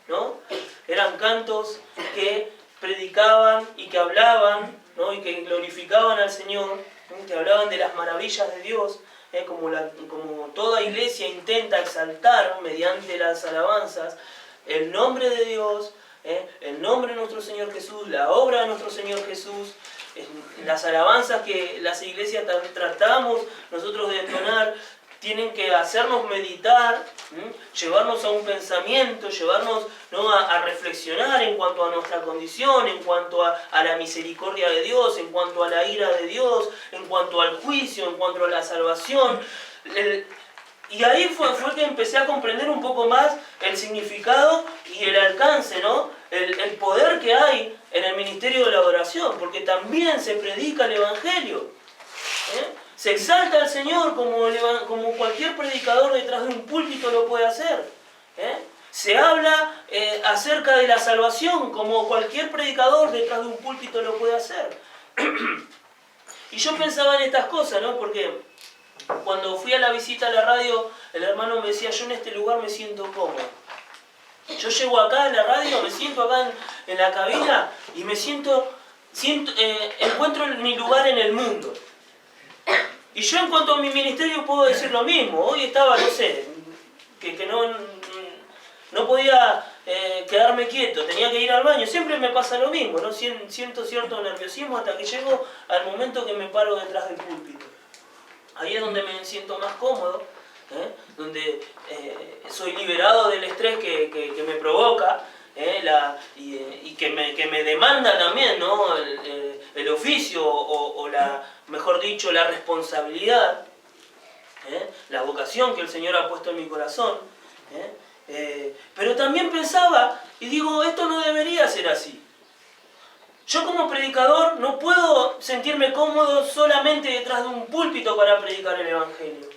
eran cantos que predicaban y que hablaban, y que glorificaban al Señor, que hablaban de las maravillas de Dios, como toda iglesia intenta exaltar mediante las alabanzas el nombre de Dios, el nombre de nuestro Señor Jesús, la obra de nuestro Señor Jesús. Las alabanzas que las iglesias tratamos nosotros de entonar tienen que hacernos meditar, llevarnos a un pensamiento, llevarnos a reflexionar en cuanto a nuestra condición, en cuanto a la misericordia de Dios, en cuanto a la ira de Dios, en cuanto al juicio, en cuanto a la salvación. Y ahí fue que empecé a comprender un poco más el significado y el alcance, el poder que hay en el ministerio de la adoración, porque también se predica el Evangelio. Se exalta al Señor como cualquier predicador detrás de un púlpito lo puede hacer. Se habla acerca de la salvación como cualquier predicador detrás de un púlpito lo puede hacer. Y yo pensaba en estas cosas, porque cuando fui a la visita a la radio, el hermano me decía, yo en este lugar me siento cómodo. Yo llego acá a la radio, me siento acá en la cabina y me encuentro mi lugar en el mundo. Y yo en cuanto a mi ministerio puedo decir lo mismo. Hoy estaba, que no podía quedarme quieto, tenía que ir al baño. Siempre me pasa lo mismo, siento cierto nerviosismo hasta que llego al momento que me paro detrás del púlpito. Ahí es donde me siento más cómodo, donde soy liberado del estrés que me provoca y que me demanda también el oficio o mejor dicho, la responsabilidad, la vocación que el Señor ha puesto en mi corazón. Pero también pensaba y digo, esto no debería ser así. Yo como predicador no puedo sentirme cómodo solamente detrás de un púlpito para predicar el Evangelio.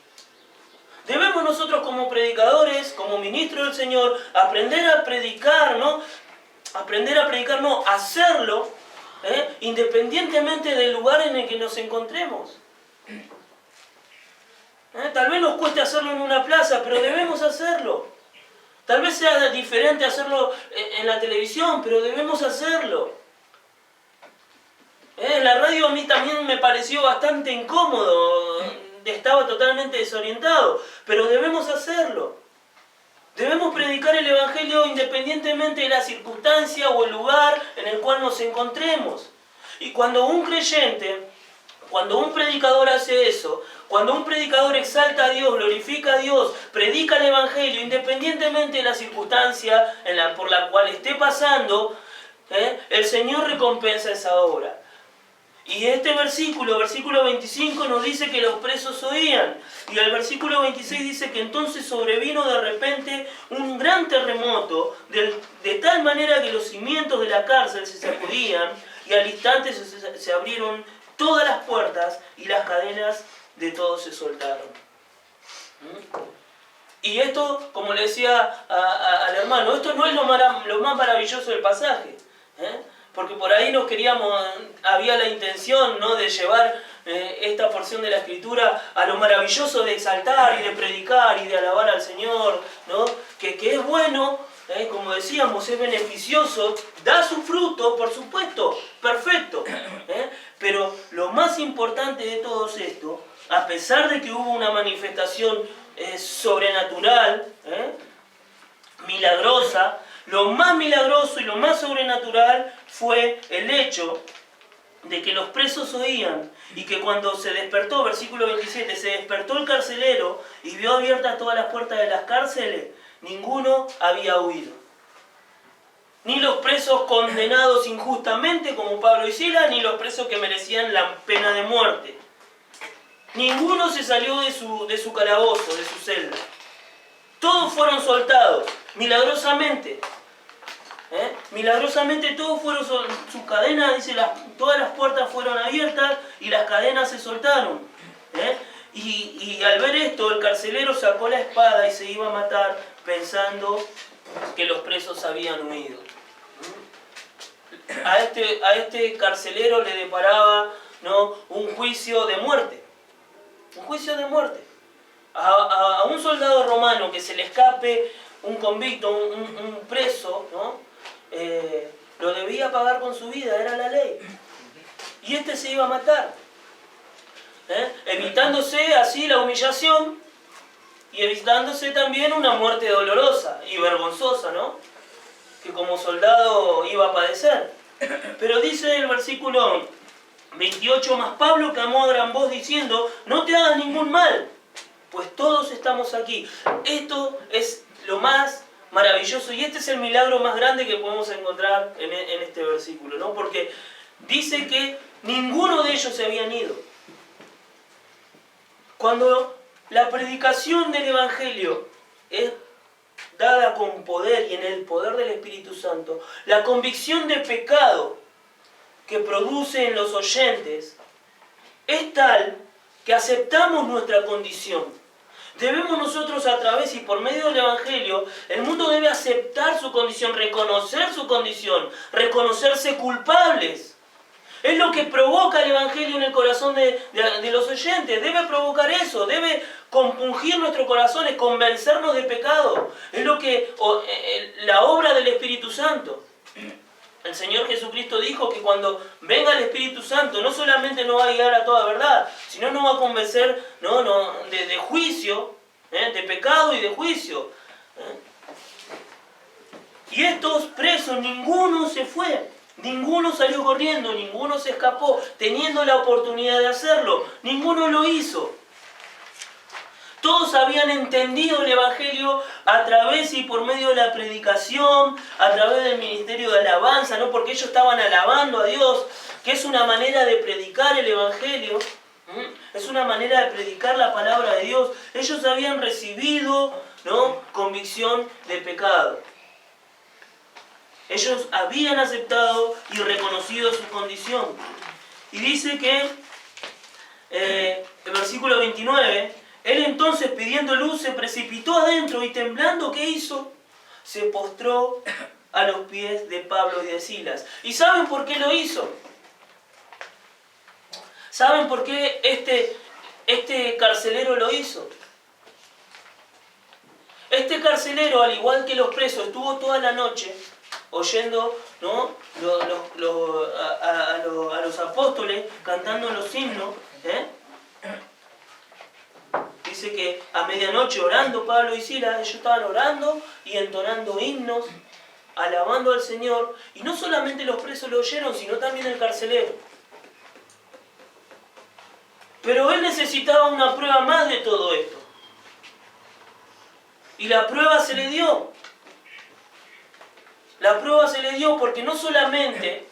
Debemos nosotros como predicadores, como ministros del Señor, aprender a predicar, ¿no? Aprender a predicar, no, hacerlo, independientemente del lugar en el que nos encontremos. Tal vez nos cueste hacerlo en una plaza, pero debemos hacerlo. Tal vez sea diferente hacerlo en la televisión, pero debemos hacerlo. En la radio a mí también me pareció bastante incómodo, estaba totalmente desorientado, pero debemos hacerlo. Debemos predicar el Evangelio independientemente de la circunstancia o el lugar en el cual nos encontremos. Y cuando un creyente, cuando un predicador hace eso, cuando un predicador exalta a Dios, glorifica a Dios, predica el Evangelio, independientemente de la circunstancia por la cual esté pasando, el Señor recompensa esa obra. Y este versículo 25, nos dice que los presos oían. Y el versículo 26 dice que entonces sobrevino de repente un gran terremoto, de tal manera que los cimientos de la cárcel se sacudían, y al instante se abrieron todas las puertas y las cadenas de todos se soltaron. Y esto, como le decía al hermano, esto no es lo más maravilloso del pasaje. Porque por ahí había la intención, ¿no?, de llevar esta porción de la Escritura a lo maravilloso de exaltar y de predicar y de alabar al Señor, ¿no? Que es bueno, como decíamos, es beneficioso, da su fruto, por supuesto, perfecto. Pero lo más importante de todo esto, a pesar de que hubo una manifestación sobrenatural, milagrosa, lo más milagroso y lo más sobrenatural fue el hecho de que los presos oían y que cuando se despertó, versículo 27, se despertó el carcelero y vio abiertas todas las puertas de las cárceles, ninguno había huido. Ni los presos condenados injustamente como Pablo y Silas, ni los presos que merecían la pena de muerte. Ninguno se salió de su calabozo, de su celda. Todos fueron soltados, milagrosamente. Milagrosamente todos fueron, sus cadenas, dice, todas las puertas fueron abiertas y las cadenas se soltaron. Y al ver esto, el carcelero sacó la espada y se iba a matar pensando que los presos habían huido. A este carcelero le deparaba, ¿no?, un juicio de muerte. Un juicio de muerte. A un soldado romano que se le escape un convicto, un preso, ¿no?, lo debía pagar con su vida, era la ley. Y este se iba a matar, evitándose así la humillación y evitándose también una muerte dolorosa y vergonzosa, ¿no?, que como soldado iba a padecer. Pero dice el versículo 28, más Pablo clamó a gran voz diciendo, no te hagas ningún mal, pues todos estamos aquí. Esto es lo más maravilloso y este es el milagro más grande que podemos encontrar en este versículo, ¿no? Porque dice que ninguno de ellos se habían ido. Cuando la predicación del Evangelio es dada con poder y en el poder del Espíritu Santo, la convicción de pecado que produce en los oyentes es tal que aceptamos nuestra condición. Debemos nosotros a través y por medio del Evangelio, el mundo debe aceptar su condición, reconocer su condición, reconocerse culpables. Es lo que provoca el Evangelio en el corazón de los oyentes. Debe provocar eso, debe compungir nuestros corazones, convencernos de pecado. Es lo que la obra del Espíritu Santo. El Señor Jesucristo dijo que cuando venga el Espíritu Santo, no solamente nos va a guiar a toda verdad, sino nos va a convencer de juicio, de pecado y de juicio. Y estos presos, ninguno se fue, ninguno salió corriendo, ninguno se escapó, teniendo la oportunidad de hacerlo, ninguno lo hizo. Todos habían entendido el Evangelio a través y por medio de la predicación, a través del ministerio de alabanza, ¿no? Porque ellos estaban alabando a Dios, que es una manera de predicar el Evangelio, es una manera de predicar la palabra de Dios. Ellos habían recibido, ¿no?, convicción de pecado. Ellos habían aceptado y reconocido su condición. Y dice que, el versículo 29, Él entonces, pidiendo luz, se precipitó adentro y temblando, ¿qué hizo? Se postró a los pies de Pablo y de Silas. ¿Y saben por qué lo hizo? ¿Saben por qué este carcelero lo hizo? Este carcelero, al igual que los presos, estuvo toda la noche oyendo, ¿no?, a los apóstoles cantando los himnos. Dice que a medianoche orando Pablo y Silas, ellos estaban orando y entonando himnos, alabando al Señor. Y no solamente los presos lo oyeron, sino también el carcelero. Pero él necesitaba una prueba más de todo esto. Y la prueba se le dio. La prueba se le dio porque no solamente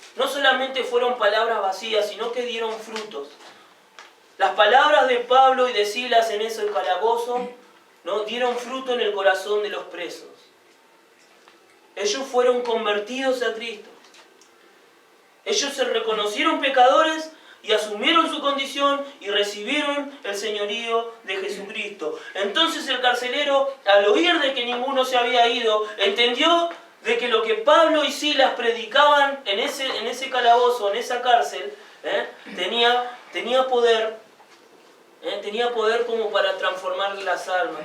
fueron palabras vacías, sino que dieron frutos. Las palabras de Pablo y de Silas en ese calabozo, ¿no?, dieron fruto en el corazón de los presos. Ellos fueron convertidos a Cristo. Ellos se reconocieron pecadores y asumieron su condición y recibieron el señorío de Jesucristo. Entonces el carcelero, al oír de que ninguno se había ido, entendió de que lo que Pablo y Silas predicaban en ese calabozo, en esa cárcel, tenía poder. Tenía poder como para transformar las almas,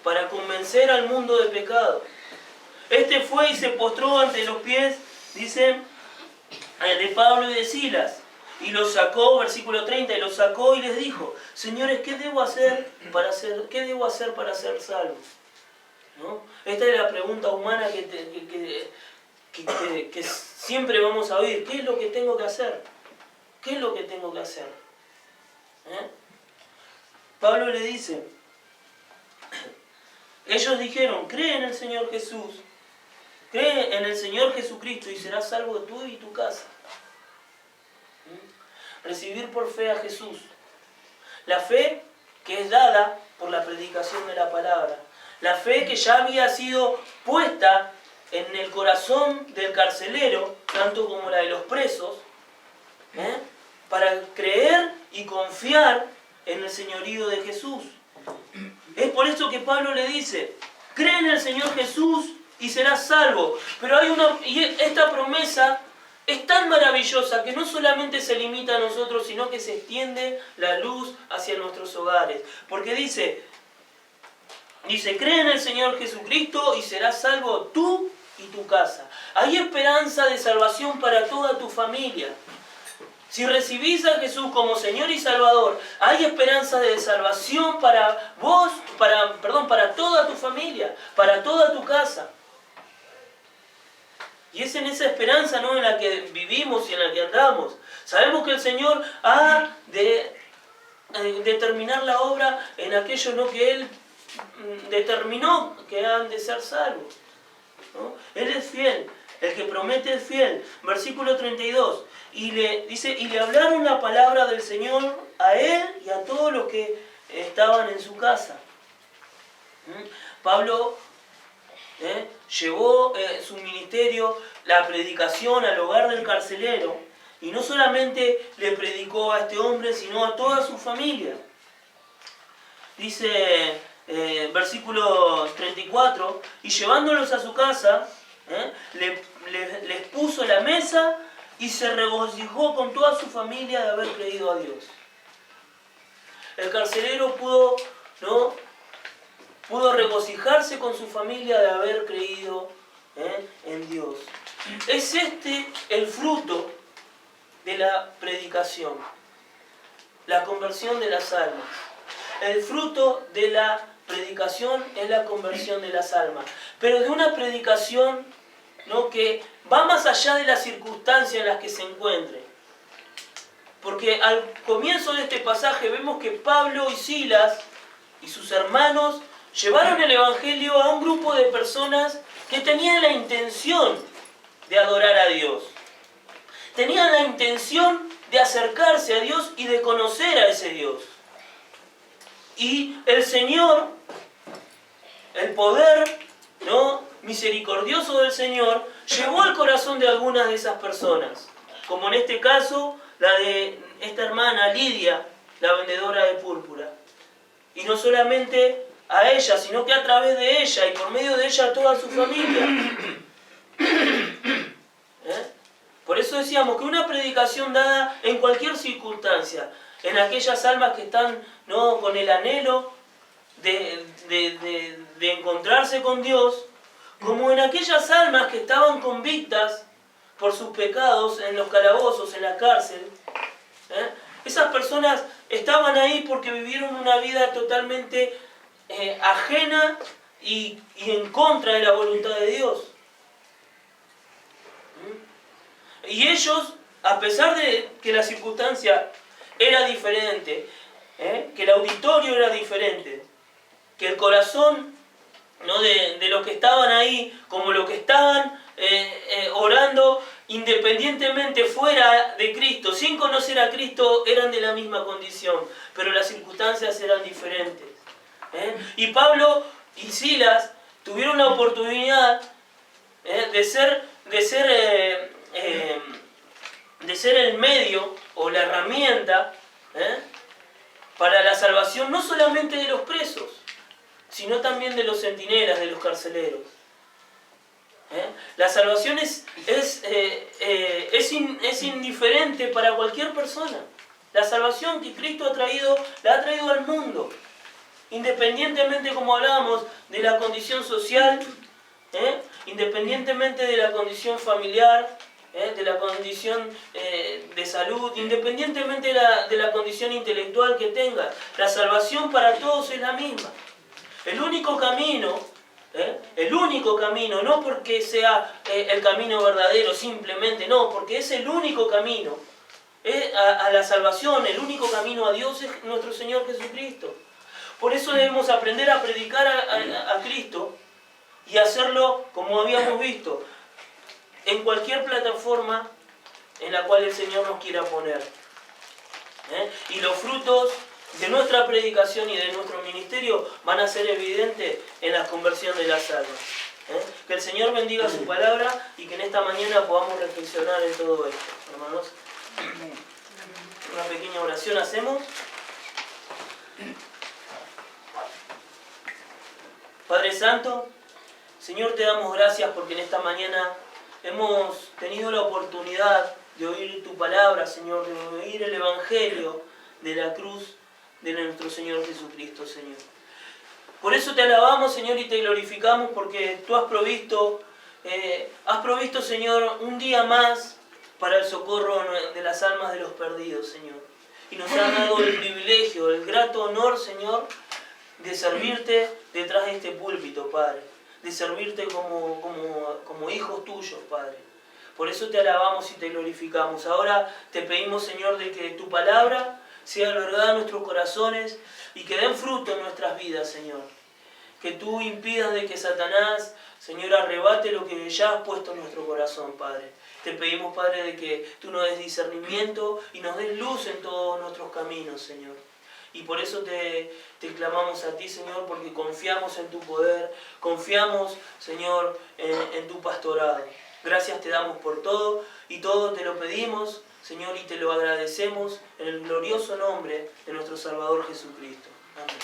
para convencer al mundo de pecado. Este fue y se postró ante los pies, dice, de Pablo y de Silas. Y los sacó, versículo 30, y los sacó y les dijo: señores, ¿qué debo hacer para ser salvo? ¿No? Esta es la pregunta humana que siempre vamos a oír. ¿Qué es lo que tengo que hacer? ¿Qué es lo que tengo que hacer? Pablo le dice, ellos dijeron: cree en el Señor Jesús, cree en el Señor Jesucristo y serás salvo tú y tu casa. Recibir por fe a Jesús. La fe que es dada por la predicación de la palabra. La fe que ya había sido puesta en el corazón del carcelero, tanto como la de los presos, para creer y confiar en el señorío de Jesús. Es por eso que Pablo le dice: cree en el Señor Jesús y serás salvo. Pero esta promesa es tan maravillosa que no solamente se limita a nosotros, sino que se extiende la luz hacia nuestros hogares. Porque dice, cree en el Señor Jesucristo y serás salvo tú y tu casa. Hay esperanza de salvación para toda tu familia. Si recibís a Jesús como Señor y Salvador, hay esperanza de salvación para vos, para toda tu familia, para toda tu casa. Y es en esa esperanza, ¿no?, en la que vivimos y en la que andamos. Sabemos que el Señor ha de terminar la obra en aquello, ¿no?, que Él determinó que han de ser salvos, ¿no? Él es fiel, el que promete es fiel. Versículo 32. Y le hablaron la palabra del Señor a él y a todos los que estaban en su casa. Pablo llevó su ministerio, la predicación al hogar del carcelero, y no solamente le predicó a este hombre, sino a toda su familia. Dice versículo 34, y llevándolos a su casa, les puso la mesa y se regocijó con toda su familia de haber creído a Dios. El carcelero pudo regocijarse con su familia de haber creído en Dios. Es este el fruto de la predicación, la conversión de las almas. El fruto de la predicación es la conversión de las almas, pero de una predicación, ¿no?, que va más allá de las circunstancias en las que se encuentre. Porque al comienzo de este pasaje vemos que Pablo y Silas y sus hermanos llevaron el Evangelio a un grupo de personas que tenían la intención de adorar a Dios. Tenían la intención de acercarse a Dios y de conocer a ese Dios. Y el Señor, el poder, ¿no?, misericordioso del Señor, llevó al corazón de algunas de esas personas. Como en este caso, la de esta hermana Lidia, la vendedora de púrpura. Y no solamente a ella, sino que a través de ella y por medio de ella a toda su familia. Por eso decíamos que una predicación dada en cualquier circunstancia, en aquellas almas que están, ¿no?, con el anhelo de encontrarse con Dios, como en aquellas almas que estaban convictas por sus pecados en los calabozos, en la cárcel. Esas personas estaban ahí porque vivieron una vida totalmente ajena y en contra de la voluntad de Dios. Y ellos, a pesar de que la circunstancia era diferente, que el auditorio era diferente, que el corazón, ¿no?, de los que estaban ahí, como los que estaban orando independientemente fuera de Cristo, sin conocer a Cristo, eran de la misma condición, pero las circunstancias eran diferentes. Y Pablo y Silas tuvieron la oportunidad de ser el medio o la herramienta para la salvación no solamente de los presos, sino también de los centinelas, de los carceleros. La salvación es indiferente para cualquier persona. La salvación que Cristo la ha traído al mundo, independientemente, como hablábamos, de la condición social, independientemente de la condición familiar, de la condición de salud, independientemente de la condición intelectual que tenga. La salvación para todos es la misma. El único camino, no porque sea el camino verdadero simplemente, no, porque es el único camino a la salvación, el único camino a Dios es nuestro Señor Jesucristo. Por eso debemos aprender a predicar a Cristo y hacerlo, como habíamos visto, en cualquier plataforma en la cual el Señor nos quiera poner. Y los frutos de nuestra predicación y de nuestro ministerio van a ser evidentes en la conversión de las almas. Que el Señor bendiga su palabra y que en esta mañana podamos reflexionar en todo esto. Hermanos, una pequeña oración hacemos. Padre Santo, Señor, te damos gracias porque en esta mañana hemos tenido la oportunidad de oír tu palabra, Señor, de oír el Evangelio de la cruz de nuestro Señor Jesucristo, Señor. Por eso te alabamos, Señor, y te glorificamos porque tú has provisto, Señor, un día más para el socorro de las almas de los perdidos, Señor. Y nos has dado el privilegio, el grato honor, Señor, de servirte detrás de este púlpito, Padre. De servirte como hijos tuyos, Padre. Por eso te alabamos y te glorificamos. Ahora te pedimos, Señor, de que tu palabra sea verdad en nuestros corazones y que den fruto en nuestras vidas, Señor. Que tú impidas de que Satanás, Señor, arrebate lo que ya has puesto en nuestro corazón, Padre. Te pedimos, Padre, de que tú nos des discernimiento y nos des luz en todos nuestros caminos, Señor. Y por eso te clamamos a ti, Señor, porque confiamos en tu poder, confiamos, Señor, en tu pastorado. Gracias te damos por todo y todo te lo pedimos, Señor, y te lo agradecemos en el glorioso nombre de nuestro Salvador Jesucristo. Amén.